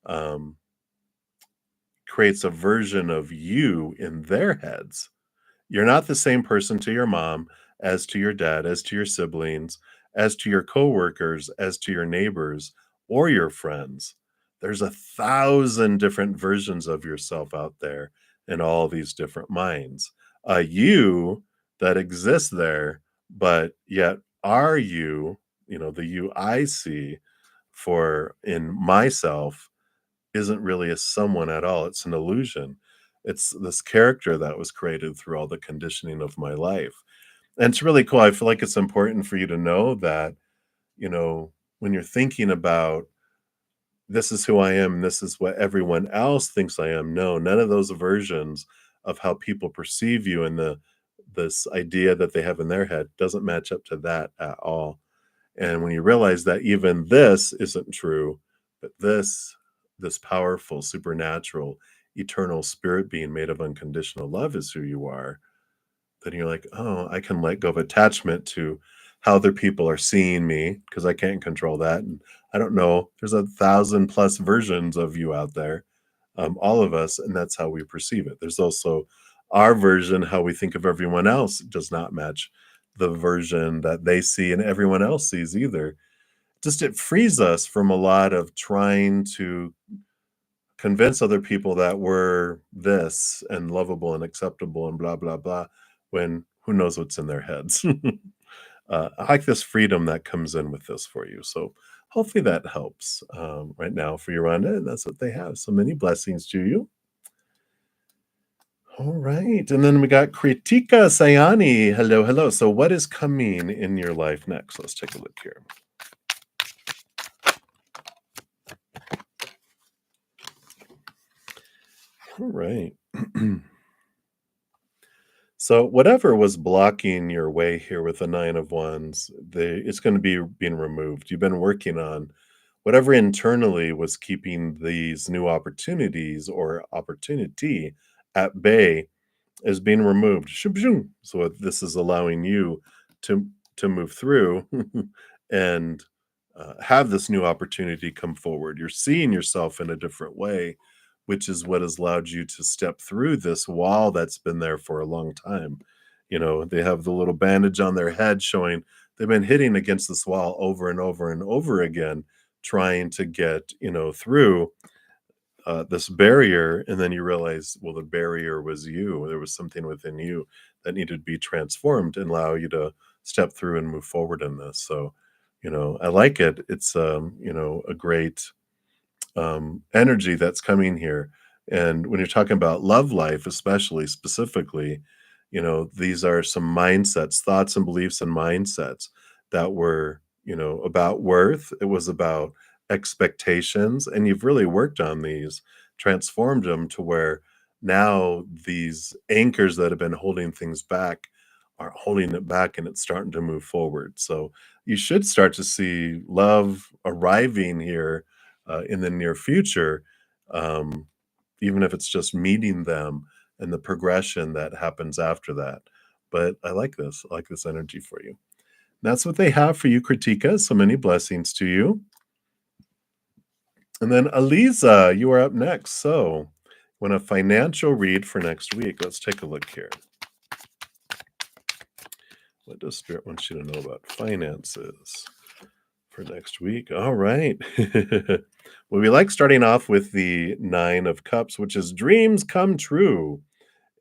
um, creates a version of you in their heads. You're not the same person to your mom, as to your dad, as to your siblings, as to your coworkers, as to your neighbors, or your friends. There's 1,000 different versions of yourself out there in all these different minds. A you that exists there, but yet are you, the you I see for in myself isn't really a someone at all. It's an illusion. It's this character that was created through all the conditioning of my life. And it's really cool. I feel like it's important for you to know that, when you're thinking about this is who I am, this is what everyone else thinks I am. No, none of those versions of how people perceive you and this idea that they have in their head doesn't match up to that at all. And when you realize that even this isn't true, but this powerful, supernatural, eternal spirit being made of unconditional love is who you are, then you're like, oh, I can let go of attachment to how other people are seeing me because I can't control that. And I don't know. There's 1,000 plus versions of you out there, all of us, and that's how we perceive it. There's also our version, how we think of everyone else does not match the version that they see and everyone else sees either. Just it frees us from a lot of trying to convince other people that we're this and lovable and acceptable and blah blah blah when who knows what's in their heads. I like this freedom that comes in with this for you. So hopefully that helps right now for you, Rhonda. And that's what they have. So many blessings to you. All right. And then we got Kritika Sayani. Hello, hello. So what is coming in your life next? Let's take a look here. All right. So whatever was blocking your way here with the 9 of Wands, it's going to be being removed. You've been working on whatever internally was keeping these new opportunities or opportunity at bay is being removed. Shoo-bshoo. So this is allowing you to move through and have this new opportunity come forward. You're seeing yourself in a different way, which is what has allowed you to step through this wall that's been there for a long time. They have the little bandage on their head showing they've been hitting against this wall over and over and over again, trying to get, through this barrier. And then you realize, well, the barrier was you. There was something within you that needed to be transformed and allow you to step through and move forward in this. So, I like it. It's, a great energy that's coming here. And when you're talking about love life, especially specifically, These are some mindsets, thoughts and beliefs and mindsets that were, about worth. It was about expectations. And you've really worked on these, transformed them to where now these anchors that have been holding things back are holding it back and it's starting to move forward. So you should start to see love arriving here in the near future, um, even if it's just meeting them and the progression that happens after that. But I like this. I like this energy for you. That's what they have for you, Kritika. So many blessings to you. And then Aliza, you are up next. So, want a financial read for next week? Let's take a look here. What does Spirit want you to know about finances for next week? All right. Well, we like starting off with the Nine of Cups, which is dreams come true.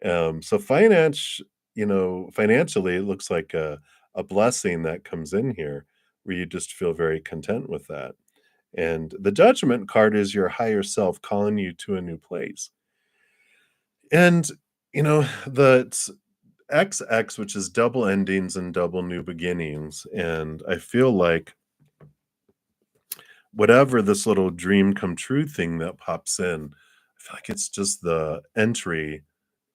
So financially, it looks like a blessing that comes in here where you just feel very content with that. And the Judgment card is your higher self calling you to a new place. And, the XX, which is double endings and double new beginnings. And I feel like whatever this little dream come true thing that pops in, I feel like it's just the entry.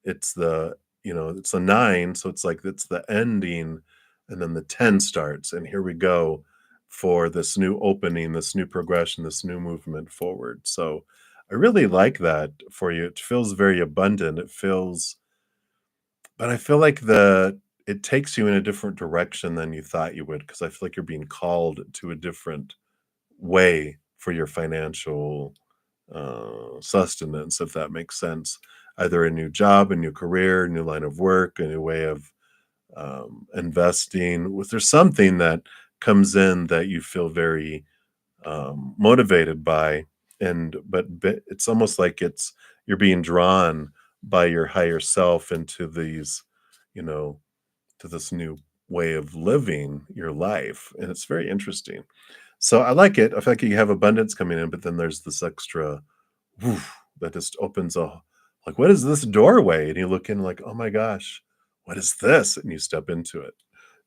It's it's a 9, so it's like it's the ending, and then the 10 starts, and here we go for this new opening, this new progression, this new movement forward. So I really like that for you. It feels very abundant. But I feel like it takes you in a different direction than you thought you would, because I feel like you're being called to a different way for your financial sustenance, if that makes sense. Either a new job, a new career, a new line of work, a new way of investing. There's something that comes in that you feel very motivated by, but it's almost like you're being drawn by your higher self into you know, to this new way of living your life, and it's very interesting. So I like it. I feel like you have abundance coming in, but then there's this extra woof that just opens a like, what is this doorway? And you look in like, oh my gosh, what is this? And you step into it.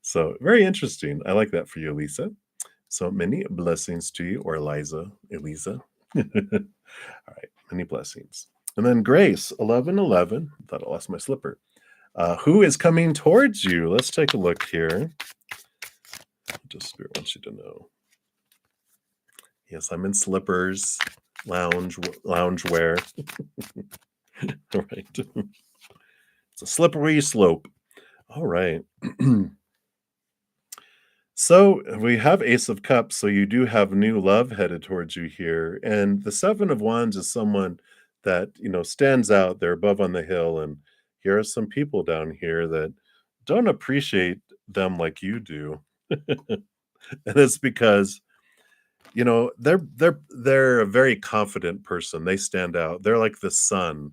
So very interesting. I like that for you, Lisa. So many blessings to you, or Eliza. All right, many blessings. And then Grace, 1111. Thought I lost my slipper. Who is coming towards you? Let's take a look here. Just Spirit wants you to know. Yes, I'm in slippers, lounge wear. All right. It's a slippery slope. All right. So we have Ace of Cups, so you do have new love headed towards you here. And the Seven of Wands is someone that, stands out. They're above on the hill. And here are some people down here that don't appreciate them like you do. And it's because they're a very confident person. They stand out. They're like the sun,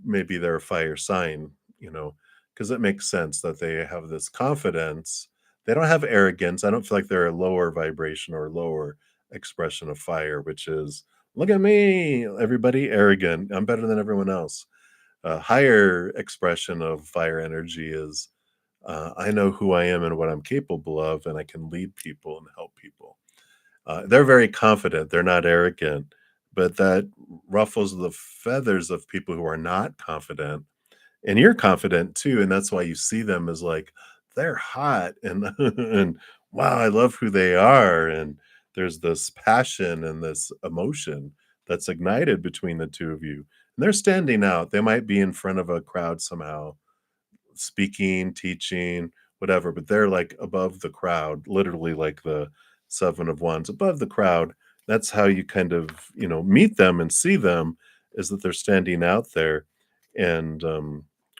maybe they're a fire sign, because it makes sense that they have this confidence. They don't have arrogance. I don't feel like they're a lower vibration or lower expression of fire, which is, look at me, everybody arrogant. I'm better than everyone else. A higher expression of fire energy is, I know who I am and what I'm capable of, and I can lead people and help people. They're very confident, they're not arrogant, but that ruffles the feathers of people who are not confident. And you're confident too, and that's why you see them as like, they're hot and and wow, I love who they are. And there's this passion and this emotion that's ignited between the two of you. And they're standing out. They might be in front of a crowd somehow, speaking, teaching, whatever, but they're like above the crowd, literally like the Seven of Wands above the crowd. That's how you kind of, meet them and see them, is that they're standing out there. And,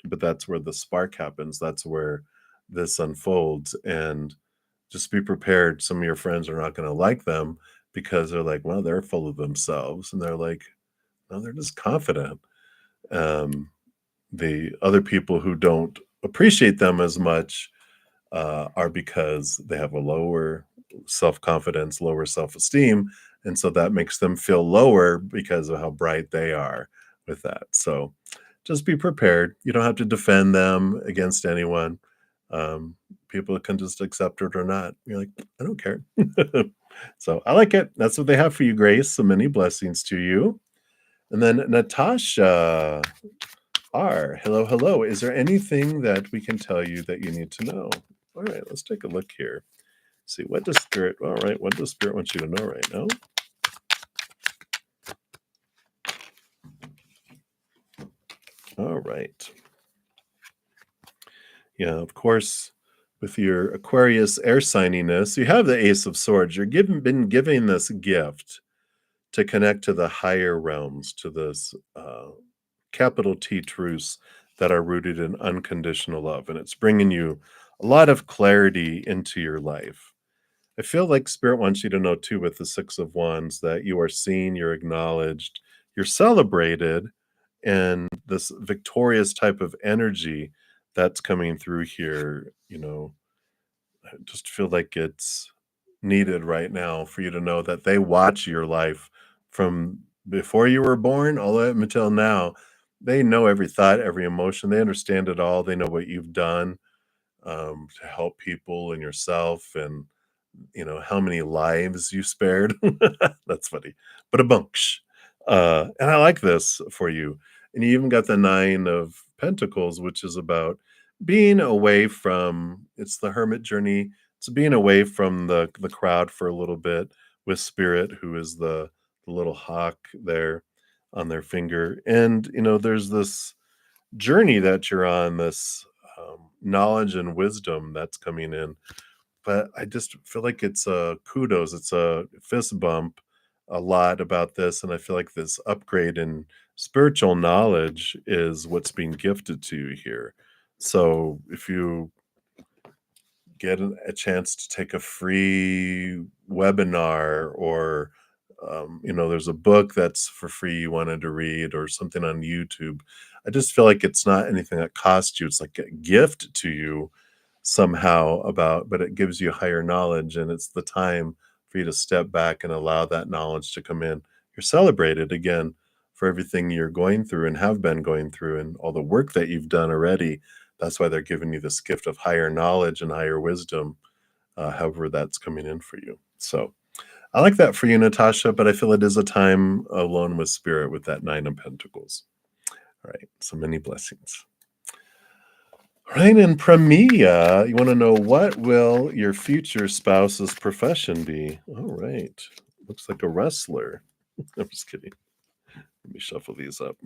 but that's where the spark happens. That's where this unfolds. And just be prepared. Some of your friends are not going to like them because they're like, well, they're full of themselves. And they're like, no, they're just confident. Um, the other people who don't appreciate them as much are because they have a lower self-confidence, lower self-esteem, and so that makes them feel lower because of how bright they are with that. So just be prepared. You don't have to defend them against anyone. Um, People can just accept it or not. You're like, I don't care. So I like it. That's what they have for you, Grace. So many blessings to you. And then Natasha R. Hello, hello. Is there anything that we can tell you that you need to know? All right, let's take a look here. See, what does Spirit, all right, what does Spirit want you to know right now? All right. Yeah, of course, with your Aquarius air signiness, you have the Ace of Swords. Been given this gift to connect to the higher realms, to this capital T truths that are rooted in unconditional love. And it's bringing you a lot of clarity into your life. I feel like Spirit wants you to know too, with the Six of Wands, that you are seen, you're acknowledged, you're celebrated, and this victorious type of energy that's coming through here, I just feel like it's needed right now for you to know that they watch your life from before you were born all the way up until now. They know every thought, every emotion. They understand it all. They know what you've done to help people and yourself, and how many lives you spared. That's funny, but a bunch. And I like this for you. And you even got the Nine of Pentacles, which is about being away from. It's the hermit journey. It's being away from the crowd for a little bit with Spirit, who is the little hawk there on their finger. And there's this journey that you're on, this knowledge and wisdom that's coming in, but I just feel like it's a kudos, it's a fist bump a lot about this, and I feel like this upgrade in spiritual knowledge is what's being gifted to you here. So if you get a chance to take a free webinar, or there's a book that's for free you wanted to read, or something on YouTube, I just feel like it's not anything that costs you. It's like a gift to you somehow, but it gives you higher knowledge, and it's the time for you to step back and allow that knowledge to come in. You're celebrated again for everything you're going through and have been going through, and all the work that you've done already. That's why they're giving you this gift of higher knowledge and higher wisdom, however that's coming in for you. So I like that for you, Natasha, but I feel it is a time alone with Spirit with that Nine of Pentacles. All right, so many blessings. All right, and Pramia, you want to know, what will your future spouse's profession be? All right, looks like a wrestler. I'm just kidding. Let me shuffle these up.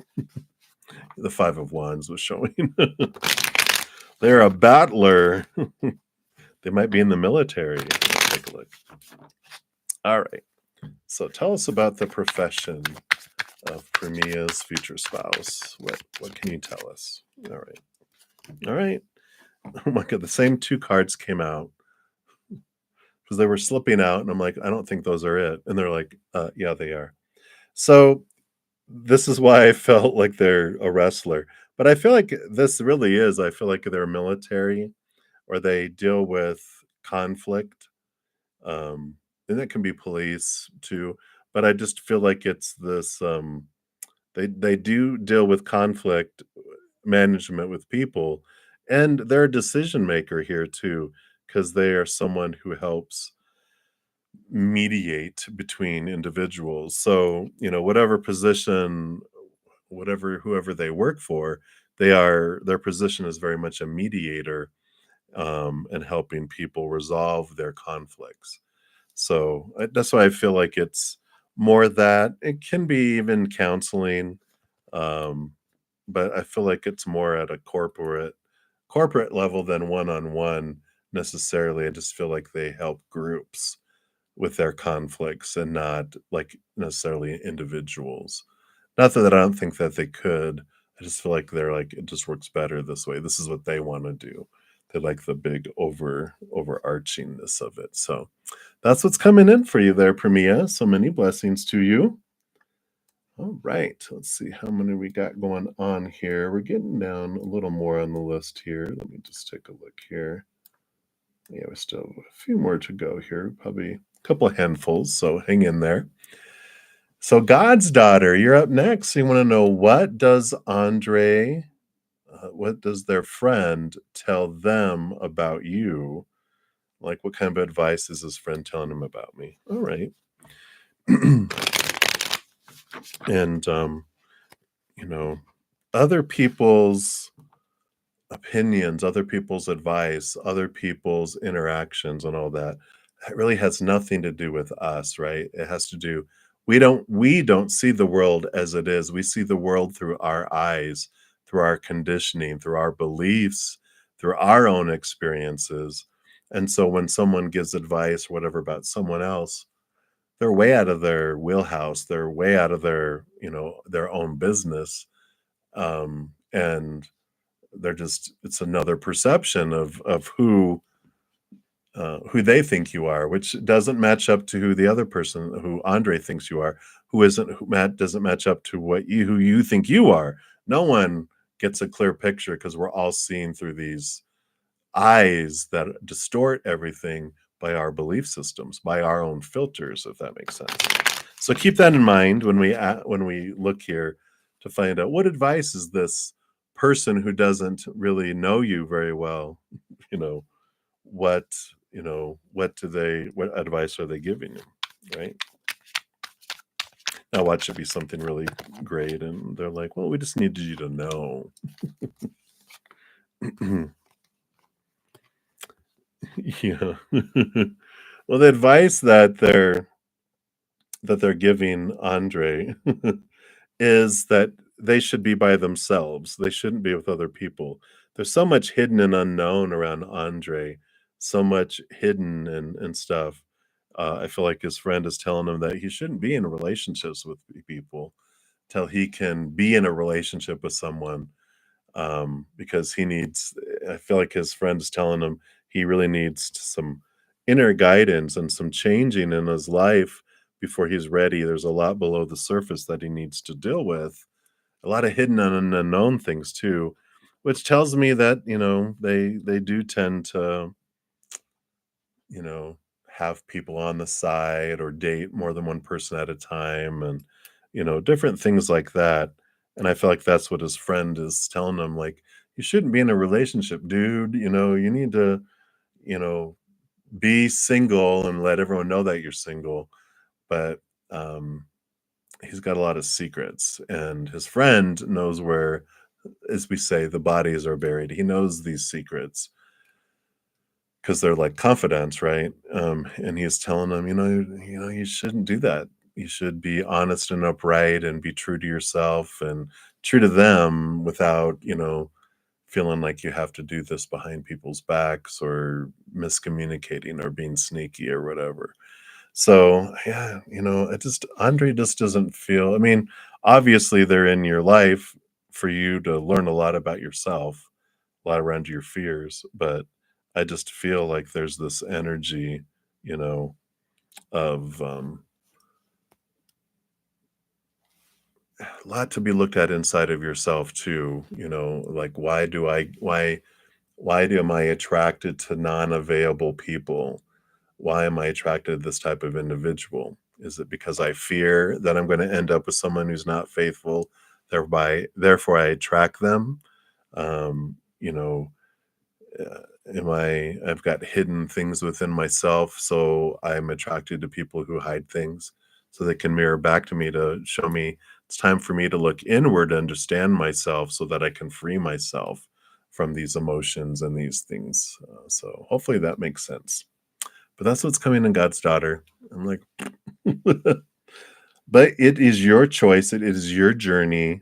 The Five of Wands was showing. They're a battler. They might be in the military. Let's take a look. All right. So tell us about the profession of Premia's future spouse. What can you tell us? All right. All right. Oh my God, the same two cards came out because they were slipping out, and I'm like, I don't think those are it. And they're like, yeah, they are. So this is why I felt like they're a wrestler. But I feel like this really is. I feel like they're military, or they deal with conflict. And it can be police too. But I just feel like it's this. They do deal with conflict management with people, and they're a decision maker here too, because they are someone who helps mediate between individuals. So, whatever position, whoever they work for, their position is very much a mediator, and helping people resolve their conflicts. So that's why I feel like it's more that. It can be even counseling, um, but I feel like it's more at a corporate level than one-on-one necessarily. I just feel like they help groups with their conflicts, and not like necessarily individuals. Not that I don't think that they could. I just feel like they're like, it just works better this way. This is what they want to do. They like the big overarchingness of it. So that's what's coming in for you there, Premia. So many blessings to you. All right, let's see how many we got going on here. We're getting down a little more on the list here. Let me just take a look here. Yeah, we still have a few more to go here, probably a couple of handfuls, so hang in there. So God's daughter, you're up next. You want to know what does their friend tell them about you? Like, what kind of advice is his friend telling him about me? All right. And, you know, other people's opinions, other people's advice, other people's interactions and all that, that really has nothing to do with us, right? It has to do we don't see the world as it is. We see the world through our eyes, through our conditioning, through our beliefs, through our own experiences. And so when someone gives advice or whatever about someone else, they're way out of their wheelhouse. They're way out of their own business. And they're just it's another perception of who they think you are, which doesn't match up to who the other person who Andre thinks you are, who isn't who Matt doesn't match up to who you think you are. No one gets a clear picture because we're all seeing through these eyes that distort everything by our belief systems, by our own filters, if that makes sense. So keep that in mind when we look here to find out what advice is this person who doesn't really know you very well, you know, what what advice are they giving you, right? Now watch it be something really great and they're like, well, we just needed you to know. Yeah. Well, the advice that they're giving Andre is that they should be by themselves. They shouldn't be with other people. There's so much hidden and unknown around Andre, so much hidden and stuff. I feel like his friend is telling him that he shouldn't be in relationships with people till he can be in a relationship with someone, because I feel like his friend is telling him he really needs some inner guidance and some changing in his life before he's ready. There's a lot below the surface that he needs to deal with, a lot of hidden and unknown things too, which tells me that, they do tend to, you know, have people on the side or date more than one person at a time and, different things like that. And I feel like that's what his friend is telling him, like, you shouldn't be in a relationship, dude. You need to, you know, be single and let everyone know that you're single. But um he's got a lot of secrets and his friend knows where, as we say, the bodies are buried. He knows these secrets because they're like confidants, right? And he's telling them, you shouldn't do that. You should be honest and upright and be true to yourself and true to them without, feeling like you have to do this behind people's backs or miscommunicating or being sneaky or whatever. So, yeah, Andre just doesn't feel, I mean, obviously they're in your life for you to learn a lot about yourself, a lot around your fears, but I just feel like there's this energy, you know, of a lot to be looked at inside of yourself too, like why am I attracted to non-available people? Why am I attracted to this type of individual? Is it because I fear that I'm going to end up with someone who's not faithful, therefore I attract them? You know, I've got hidden things within myself, so I'm attracted to people who hide things so they can mirror back to me to show me it's time for me to look inward to understand myself so that I can free myself from these emotions and these things. So hopefully that makes sense. But that's what's coming in God's daughter. I'm like, but it is your choice. It is your journey.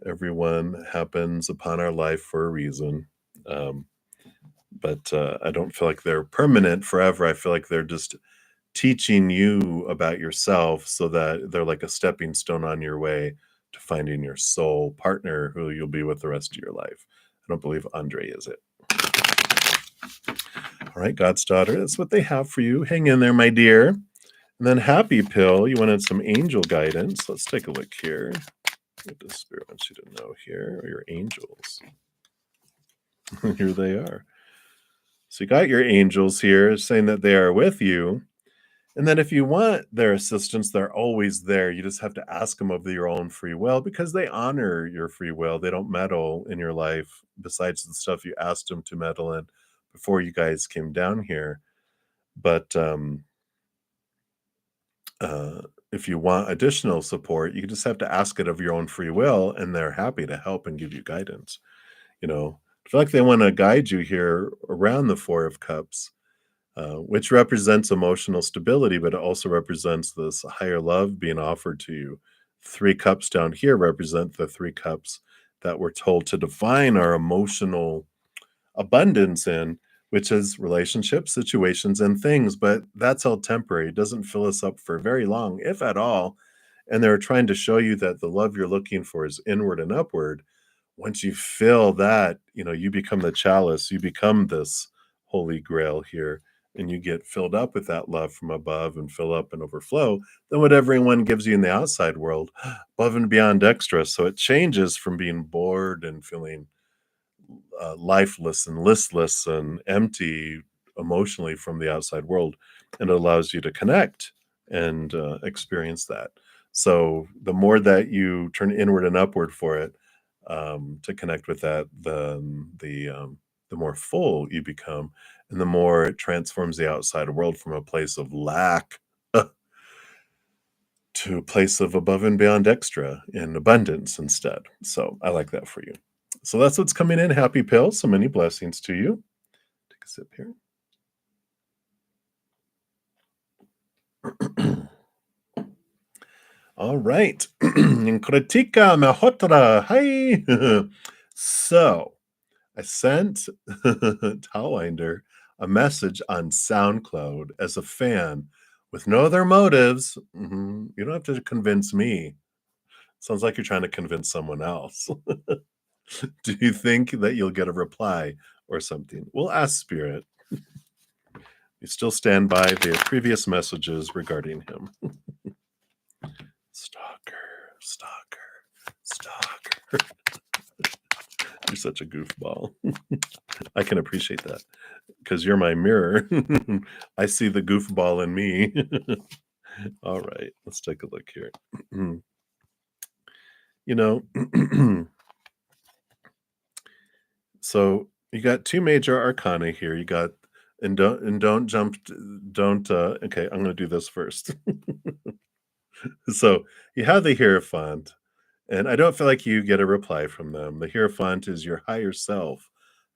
Everyone happens upon our life for a reason. Um, but I don't feel like they're permanent forever. I feel like they're just teaching you about yourself so that they're like a stepping stone on your way to finding your soul partner who you'll be with the rest of your life. I don't believe Andre is it. All right, God's daughter, that's what they have for you. Hang in there, my dear. And then Happy Pill, you wanted some angel guidance. Let's take a look here. What does Spirit wants you to know here? Are your angels? Here they are. So you got your angels here saying that they are with you. And then if you want their assistance, they're always there. You just have to ask them of your own free will because they honor your free will. They don't meddle in your life besides the stuff you asked them to meddle in before you guys came down here. But uh, if you want additional support, you just have to ask it of your own free will, and they're happy to help and give you guidance. You know, I feel like they want to guide you here around the Four of Cups, which represents emotional stability, but it also represents this higher love being offered to you. Three cups down here represent the three cups that we're told to define our emotional abundance in, which is relationships, situations, and things. But that's all temporary. It doesn't fill us up for very long, if at all. And they're trying to show you that the love you're looking for is inward and upward. Once you feel that, you become the chalice, you become this holy grail here, and you get filled up with that love from above and fill up and overflow, then what everyone gives you in the outside world, above and beyond extra. So it changes from being bored and feeling lifeless and listless and empty emotionally from the outside world, and it allows you to connect and experience that. So the more that you turn inward and upward for it, to connect with that, the more full you become, and the more it transforms the outside world from a place of lack to a place of above and beyond extra and abundance instead. So I like that for you. So that's what's coming in. Happy pill. So many blessings to you. Take a sip here. All right. Kritika Mahotra. Hi. So I sent Talwinder a message on SoundCloud as a fan with no other motives. You don't have to convince me. Sounds like you're trying to convince someone else. Do you think that you'll get a reply or something? We'll ask Spirit. You still stand by the previous messages regarding him. Stalker, stalker, stalker. You're such a goofball. I can appreciate that because you're my mirror. I see the goofball in me. All right, let's take a look here. you know, so you got two major arcana here. You got don't jump don't okay, I'm going to do this first. So, you have the Hierophant, and I don't feel like you get a reply from them. The Hierophant is your higher self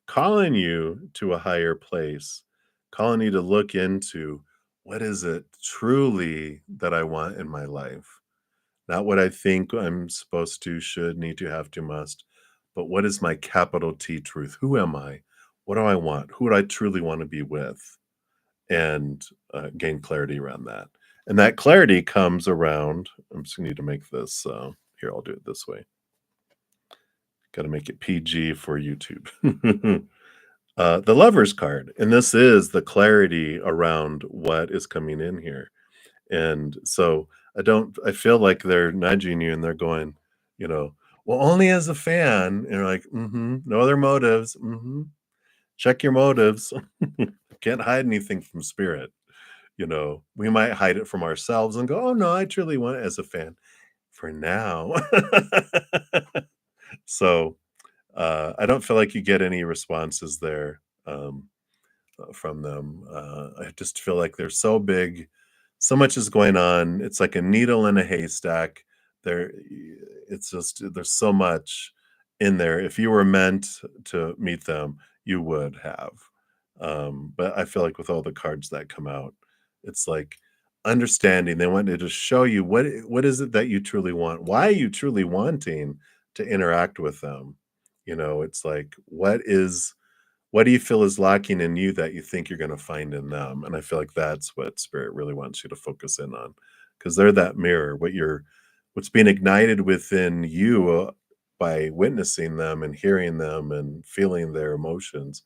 calling you to a higher place, calling you to look into what is it truly that I want in my life? Not what I think I'm supposed to, should, need to, have to, must, but what is my capital T truth? Who am I? What do I want? Who would I truly want to be with? And gain clarity around that. And that clarity comes around. I'm just gonna need to make this. Here, I'll do it this way. Got to make it PG for YouTube. The Lover's card, and this is the clarity around what is coming in here. And so I don't. I feel like they're nudging you, and they're going, you know, well, only as a fan. And you're like, no other motives. Check your motives. Can't hide anything from spirit. We might hide it from ourselves and go, oh no, I truly want it as a fan for now. So I don't feel like you get any responses there from them. I just feel like they're so big, so much is going on. It's like a needle in a haystack. There, it's just there's so much in there. If you were meant to meet them, you would have. But I feel like with all the cards that come out, it's like understanding. They wanted to show you what is it that you truly want. Why are you truly wanting to interact with them? It's like what do you feel is lacking in you that you think you're going to find in them? And I feel like that's what spirit really wants you to focus in on, because they're that mirror. What's being ignited within you by witnessing them and hearing them and feeling their emotions.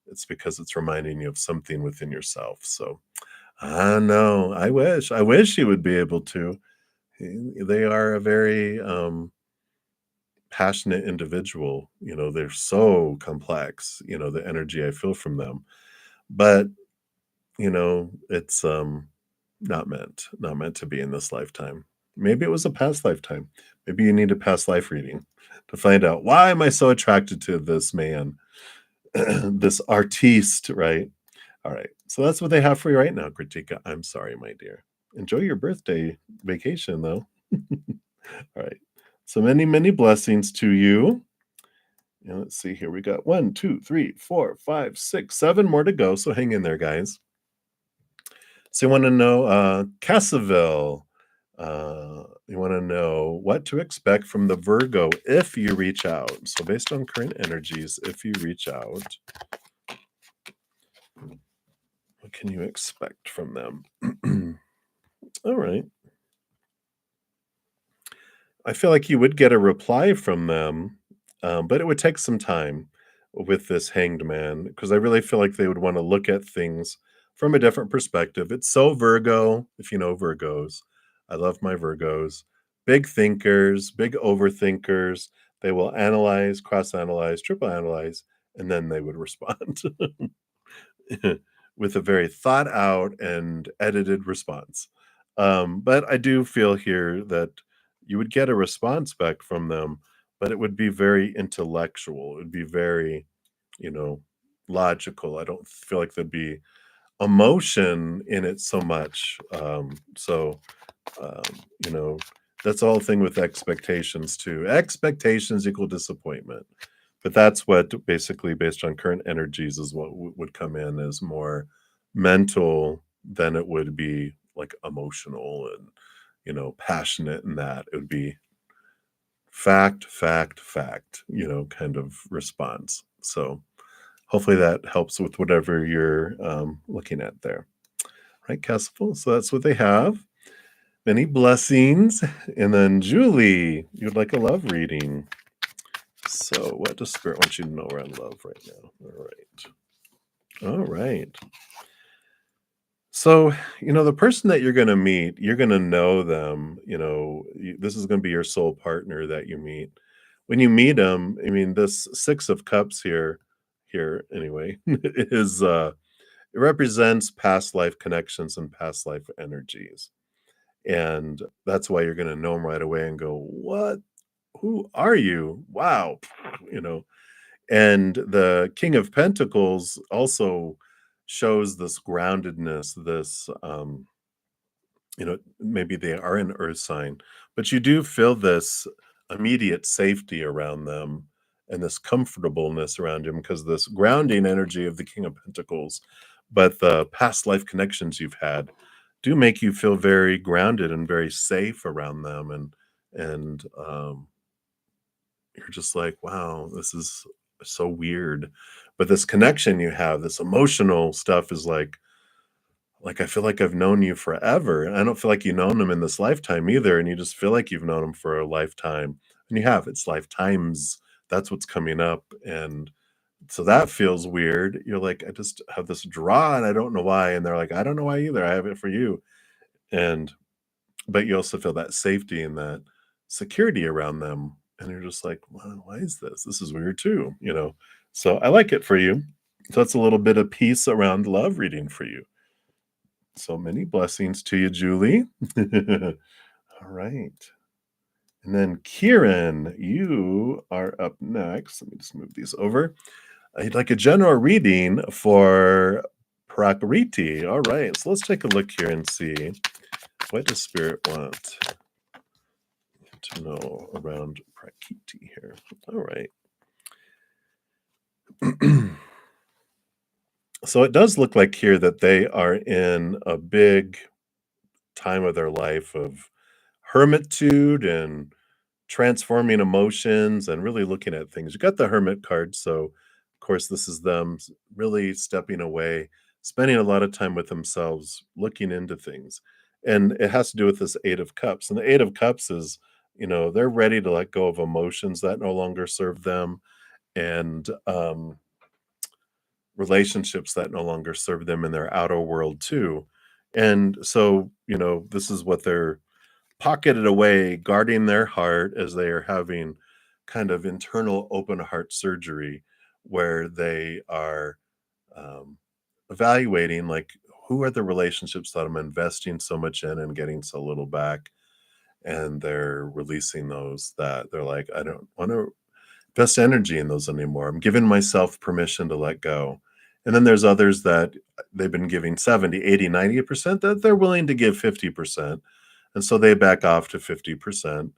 It's because it's reminding you of something within yourself. So I don't know. I wish you would be able to. They are a very passionate individual. They're so complex, the energy I feel from them. But, it's not meant to be in this lifetime. Maybe it was a past lifetime. Maybe you need a past life reading to find out why am I so attracted to this man, this artiste, right? All right. So that's what they have for you right now, Kritika. I'm sorry, my dear. Enjoy your birthday vacation, though. All right. So many, many blessings to you. And let's see here. We got one, two, three, four, five, six, seven more to go. So hang in there, guys. So you want to know, Cassaville. You want to know what to expect from the Virgo if you reach out. So based on current energies, if you reach out, what can you expect from them? All right. I feel like you would get a reply from them, but it would take some time with this hanged man because I really feel like they would want to look at things from a different perspective. It's so Virgo, if you know Virgos. I love my Virgos. Big thinkers, big overthinkers. They will analyze, cross analyze, triple analyze, and then they would respond with a very thought out and edited response. But I do feel here that you would get a response back from them, but it would be very intellectual. It would be very, you know, logical. I don't feel like there'd be emotion in it so much. Um, you know, that's the whole thing with expectations too. Expectations equal disappointment. But that's what basically, based on current energies, is what would come in as more mental than it would be like emotional and, passionate, and that it would be fact, fact, fact, kind of response. So hopefully that helps with whatever you're looking at there. Right, Castle? So that's what they have. Many blessings. And then Julie, you'd like a love reading. So what does Spirit want you to know around love right now? All right. All right. So, the person that you're going to meet, you're going to know them. This is going to be your soul partner that you meet. When you meet them, I mean, this Six of Cups here anyway, is it represents past life connections and past life energies. And that's why you're going to know them right away and go, "What? Who are you? Wow." You know, and the King of Pentacles also shows this groundedness, this, maybe they are an earth sign, but you do feel this immediate safety around them and this comfortableness around him because this grounding energy of the King of Pentacles, but the past life connections you've had do make you feel very grounded and very safe around them, and you're just like, wow, this is so weird. But this connection you have, this emotional stuff is like I feel like I've known you forever. And I don't feel like you've known them in this lifetime either. And you just feel like you've known them for a lifetime. And you have, it's lifetimes. That's what's coming up. And so that feels weird. You're like, I just have this draw and I don't know why. And they're like, I don't know why either. I have it for you. And but you also feel that safety and that security around them, and you're just like, "Wow, why is this? This is weird too." So I like it for you. So that's a little bit of peace around love reading for you. So many blessings to you, Julie. All right. And then Kieran, you are up next. Let me just move these over. I'd like a general reading for Prakriti. All right. So let's take a look here and see what does Spirit want to know around Prakriti here. All right. So it does look like here that they are in a big time of their life of hermitude and transforming emotions and really looking at things. You got the Hermit card, so of course this is them really stepping away, spending a lot of time with themselves, looking into things. And it has to do with this Eight of Cups. And the Eight of Cups is, they're ready to let go of emotions that no longer serve them, and relationships that no longer serve them in their outer world too. And so, this is what they're pocketed away, guarding their heart as they are having kind of internal open heart surgery, where they are evaluating, like, who are the relationships that I'm investing so much in and getting so little back? And they're releasing those that they're like, I don't want to invest energy in those anymore. I'm giving myself permission to let go. And then there's others that they've been giving 70, 80, 90% that they're willing to give 50%. And so they back off to 50%.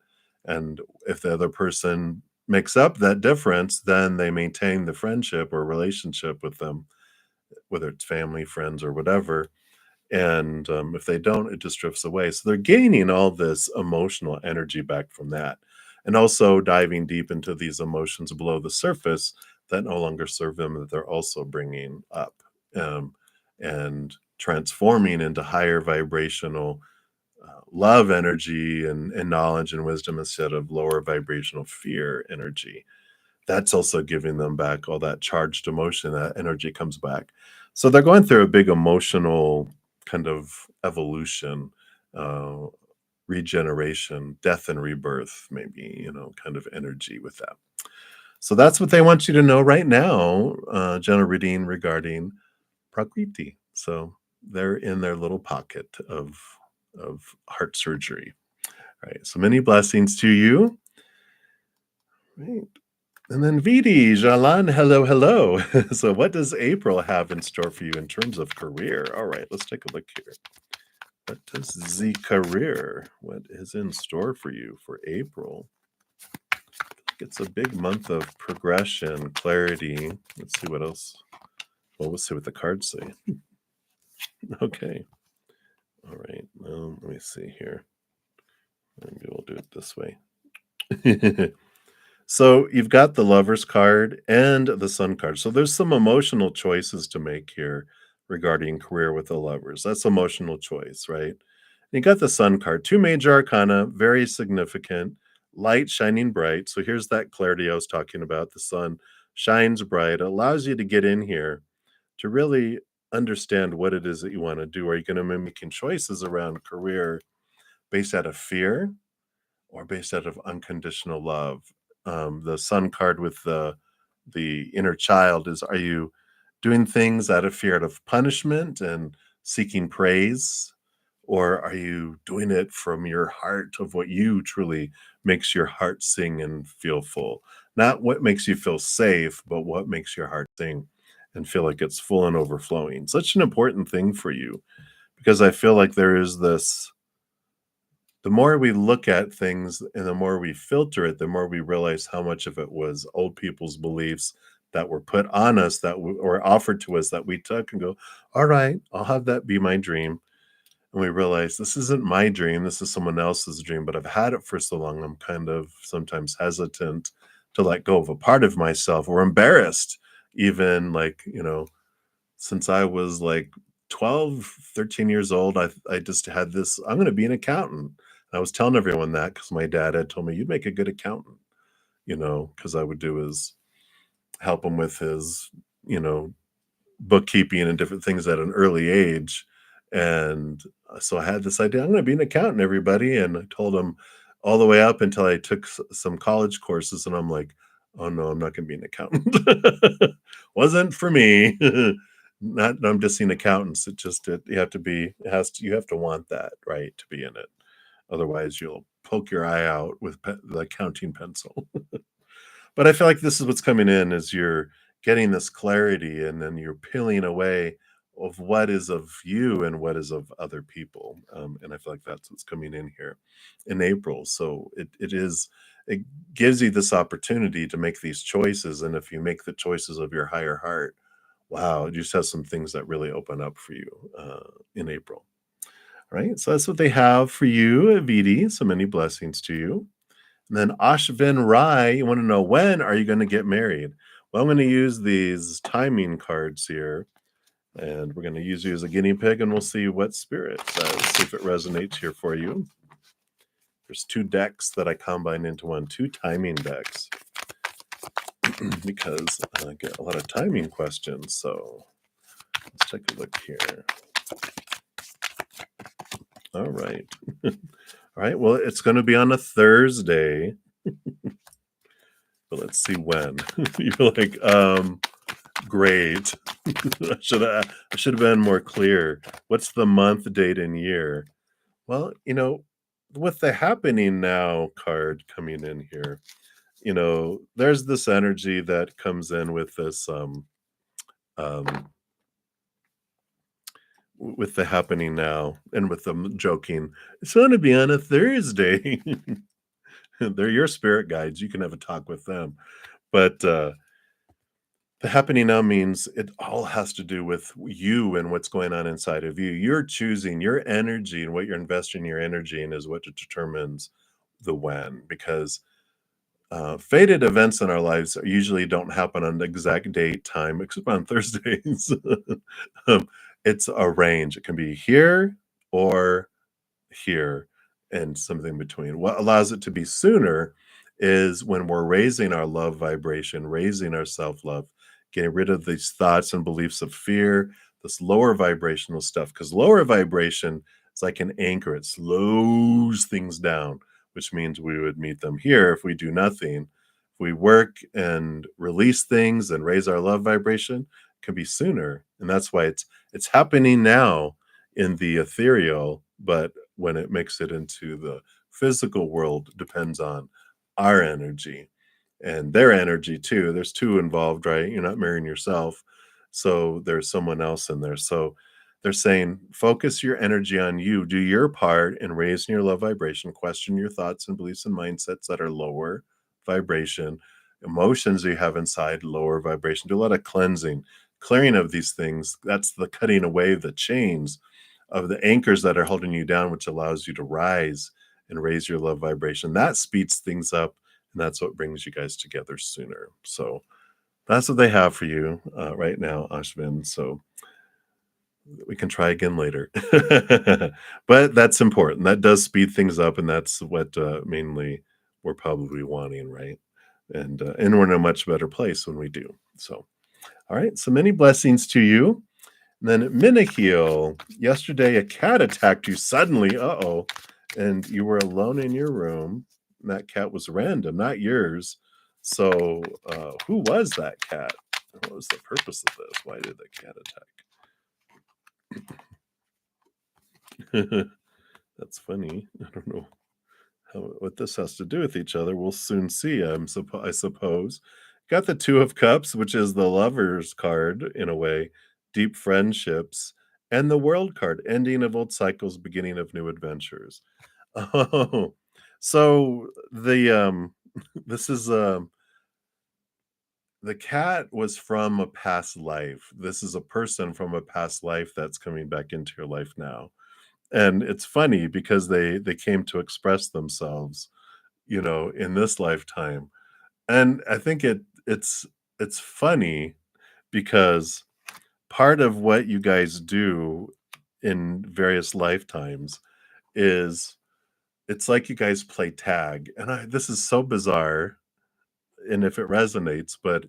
And if the other person makes up that difference, then they maintain the friendship or relationship with them, whether it's family, friends, or whatever. And if they don't, it just drifts away. So they're gaining all this emotional energy back from that. And also diving deep into these emotions below the surface that no longer serve them, that they're also bringing up um, and transforming into higher vibrational love energy and knowledge and wisdom instead of lower vibrational fear energy. That's also giving them back all that charged emotion, that energy comes back. So they're going through a big emotional kind of evolution, uh, regeneration, death and rebirth, maybe, kind of energy with that. So that's what they want you to know right now, general reading regarding Prakriti. So they're in their little pocket of heart surgery. All right. So many blessings to you. Right. And then Vidi, Jalan, hello, hello. So what does April have in store for you in terms of career? All right, let's take a look here. What does the career, what is in store for you for April? It's a big month of progression, clarity. Let's see what else. Well, we'll see what the cards say. Okay. All right. Let me see here. Maybe we'll do it this way. So you've got the Lovers card and the Sun card. So there's some emotional choices to make here regarding career with the Lovers. That's emotional choice, right? You got the Sun card, two major arcana, very significant, light shining bright. So here's that clarity I was talking about. The sun shines bright, allows you to get in here to really understand what it is that you want to do. Are you going to be making choices around career based out of fear or based out of unconditional love? The Sun card with the inner child is: are you doing things out of fear of punishment and seeking praise, or are you doing it from your heart of what you truly makes your heart sing and feel full? Not what makes you feel safe, but what makes your heart sing and feel like it's full and overflowing. Such an important thing for you, because I feel like there is this: the more we look at things and the more we filter it, the more we realize how much of it was old people's beliefs that were put on us, or offered to us, that we took and go, all right, I'll have that be my dream. And we realize this isn't my dream, this is someone else's dream, but I've had it for so long, I'm kind of sometimes hesitant to let go of a part of myself, or embarrassed, even, like, since I was like 12, 13 years old, I just had this: I'm going to be an accountant. I was telling everyone that because my dad had told me, you'd make a good accountant, because I would do his help him with his, you know, bookkeeping and different things at an early age. And so I had this idea: I'm going to be an accountant, everybody. And I told him all the way up until I took some college courses, and I'm like, oh no, I'm not going to be an accountant. Wasn't for me. Not, I'm just seeing accountants. You have to be, you have to want that, right, to be in it. Otherwise, you'll poke your eye out with the counting pencil. But I feel like this is what's coming in: is you're getting this clarity, and then you're peeling away of what is of you and what is of other people. And I feel like that's what's coming in here in April. So it gives you this opportunity to make these choices. And if you make the choices of your higher heart, wow, it just has some things that really open up for you in April. All right. So that's what they have for you, Vidi. So many blessings to you. And then Ashvin Rai, you want to know, when are you going to get married? Well, I'm going to use these timing cards here, and we're going to use you as a guinea pig, and we'll see what spirit says, see if it resonates here for you. There's two decks that I combined into one, two timing decks, because I get a lot of timing questions. So let's take a look here. All right. All right. Well, it's going to be on a Thursday. But let's see when. You're like, Great. I should have been more clear. What's the month, date, and year? Well, with the happening now card coming in here, there's this energy that comes in with this um with the happening now and with them joking. It's going to be on a Thursday. They're your spirit guides. You can have a talk with them. But the happening now means it all has to do with you and what's going on inside of you. You're choosing your energy, and what you're investing your energy in is what determines the when. Because fated events in our lives usually don't happen on the exact date, time, except on Thursdays. um, it's a range. It can be here or here and something between. What allows it to be sooner is when we're raising our love vibration, raising our self love, getting rid of these thoughts and beliefs of fear, this lower vibrational stuff. Because lower vibration, it's like an anchor, it slows things down, which means we would meet them here if we do nothing. If we work and release things and raise our love vibration, it can be sooner. And that's why it's happening now in the ethereal, but when it makes it into the physical world depends on our energy and their energy too. There's two involved, right? You're not marrying yourself. So there's someone else in there. So they're saying focus your energy on you, do your part in raising your love vibration, question your thoughts and beliefs and mindsets that are lower vibration, emotions you have inside, lower vibration. Do a lot of cleansing, clearing of these things. That's the cutting away the chains of the anchors that are holding you down, which allows you to rise and raise your love vibration. That speeds things up, and that's what brings you guys together sooner. So that's what they have for you right now, Ashvin. So we can try again later. But that's important. That does speed things up, and that's what mainly we're probably wanting, right? And we're in a much better place when we do. So, all right. So many blessings to you. And then Minaheel, yesterday a cat attacked you suddenly. Uh-oh. And you were alone in your room. And that cat was random, not yours. So who was that cat? What was the purpose of this? Why did the cat attack? That's funny. I don't know what this has to do with each other. We'll soon see, I suppose. Got the Two of Cups, which is the Lover's card in a way, deep friendships, and the World card, ending of old cycles, beginning of new adventures. Oh, so this is the cat was from a past life. This is a person from a past life that's coming back into your life now. And it's funny because they came to express themselves, in this lifetime. And I think it's funny because part of what you guys do in various lifetimes is it's like you guys play tag. And this is so bizarre, and if it resonates, but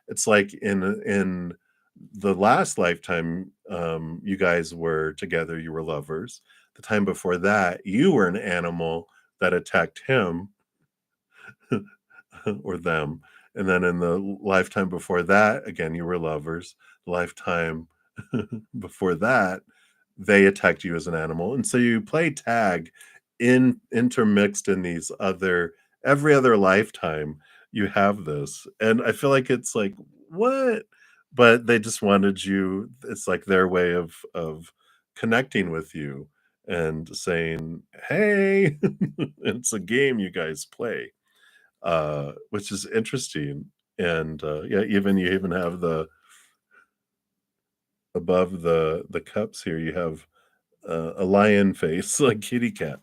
it's like in the last lifetime, you guys were together, you were lovers. The time before that, you were an animal that attacked him or them. And then in the lifetime before that, again, you were lovers. Lifetime before that, they attacked you as an animal. And so you play tag intermixed in these other every other lifetime you have this. And I feel like it's like, what? But they just wanted you, it's like their way of connecting with you and saying, hey, it's a game you guys play, which is interesting. And yeah, you even have the above the cups here. You have a lion face, a kitty cat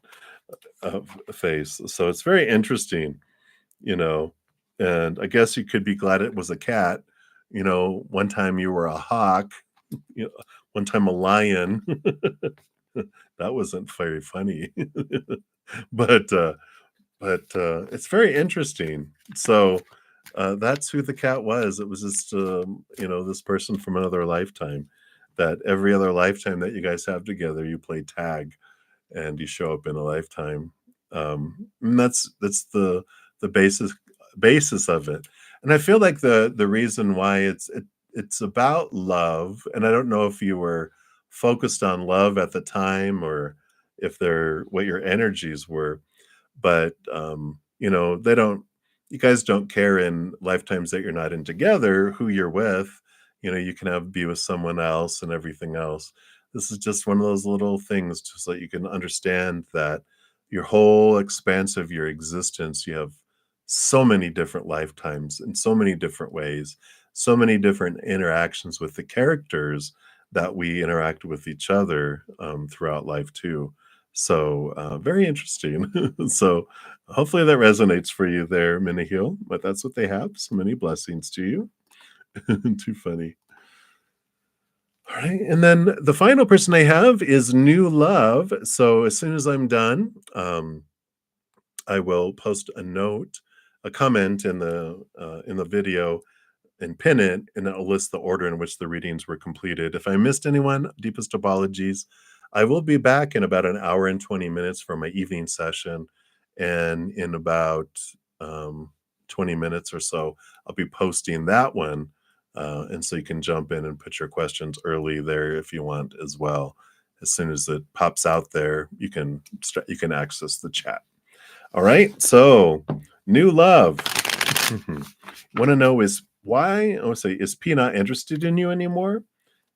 face. So it's very interesting, you know. And I guess you could be glad it was a cat. One time you were a hawk. One time a lion. That wasn't very funny, but it's very interesting. So that's who the cat was. It was just this person from another lifetime. That every other lifetime that you guys have together, you play tag, and you show up in a lifetime. And that's the basis of it. And I feel like the reason why it's about love, and I don't know if you were focused on love at the time or if they're what your energies were, but, they don't you guys don't care in lifetimes that you're not in together who you're with. You can have be with someone else and everything else. This is just one of those little things just so that you can understand that your whole expanse of your existence, you have so many different lifetimes in so many different ways, so many different interactions with the characters that we interact with each other throughout life too. So very interesting. So hopefully that resonates for you there, Minihil. But that's what they have. So many blessings to you. Too funny. All right. And then the final person I have is New Love. So as soon as I'm done, I will post a note, a comment in the video and pin it, and it'll list the order in which the readings were completed. If I missed anyone, deepest apologies. I will be back in about an hour and 20 minutes for my evening session. And in about 20 minutes or so, I'll be posting that one. And so you can jump in and put your questions early there if you want as well. As soon as it pops out there, you can access the chat. All right. So, new love. Want to know is why? I would say, is P not interested in you anymore?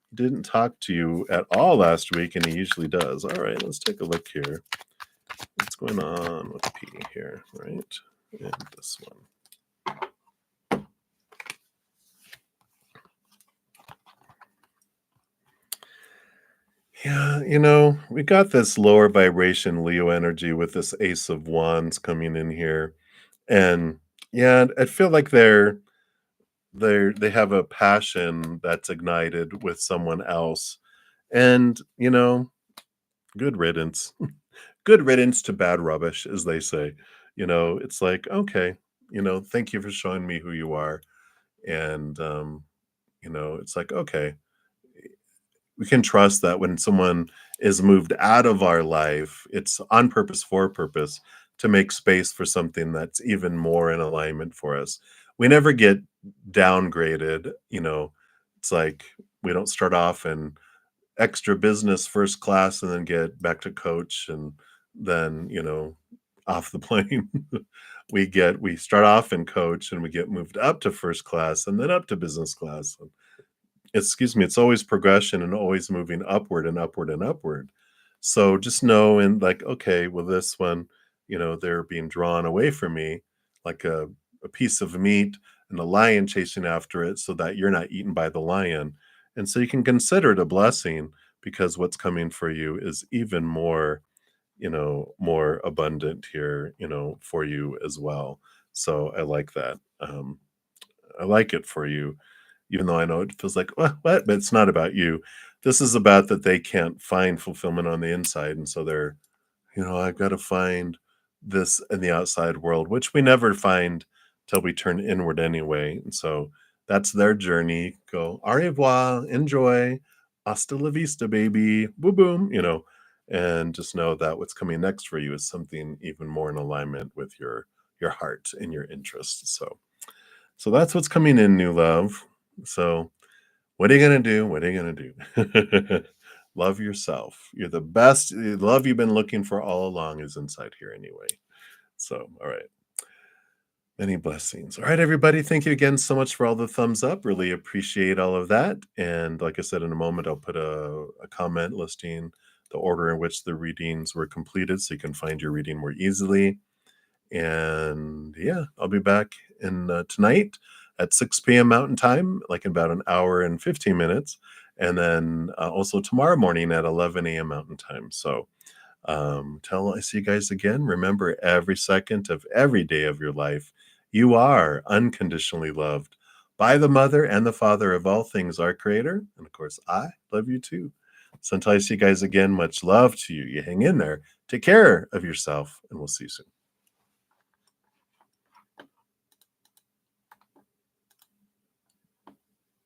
He didn't talk to you at all last week, and he usually does. All right, let's take a look here. What's going on with P here, right? And this one. Yeah, we got this lower vibration Leo energy with this Ace of Wands coming in here. And yeah, I feel like they have a passion that's ignited with someone else. And, good riddance. Good riddance to bad rubbish, as they say. It's like, okay, thank you for showing me who you are. And it's like, okay, we can trust that when someone is moved out of our life, it's on purpose for a purpose to make space for something that's even more in alignment for us. We never get downgraded. It's like we don't start off in extra business first class and then get back to coach and then off the plane. We start off in coach and we get moved up to first class and then up to business class. Excuse me, it's always progression and always moving upward and upward and upward. So just know and like, okay, well, this one, they're being drawn away from me like a piece of meat and a lion chasing after it so that you're not eaten by the lion. And so you can consider it a blessing because what's coming for you is even more abundant here, for you as well. So I like that. I like it for you, even though I know it feels like, what? But it's not about you. This is about that they can't find fulfillment on the inside. And so they're, I've got to find this in the outside world, which we never find till we turn inward anyway. And so that's their journey. Go, au revoir, enjoy, hasta la vista, baby, boom, boom, and just know that what's coming next for you is something even more in alignment with your heart and your interests. So that's what's coming in, new love. So what are you going to do? What are you going to do? Love yourself. You're the best. The love you've been looking for all along is inside here anyway. So, all right. Many blessings. All right, everybody. Thank you again so much for all the thumbs up. Really appreciate all of that. And like I said, in a moment, I'll put a comment listing the order in which the readings were completed so you can find your reading more easily. And yeah, I'll be back in tonight at 6 p.m. Mountain Time, like in about an hour and 15 minutes. And then also tomorrow morning at 11 a.m. Mountain Time. So till I see you guys again, remember every second of every day of your life, you are unconditionally loved by the mother and the father of all things, our creator. And of course, I love you too. So until I see you guys again, much love to you. You hang in there. Take care of yourself, and we'll see you soon.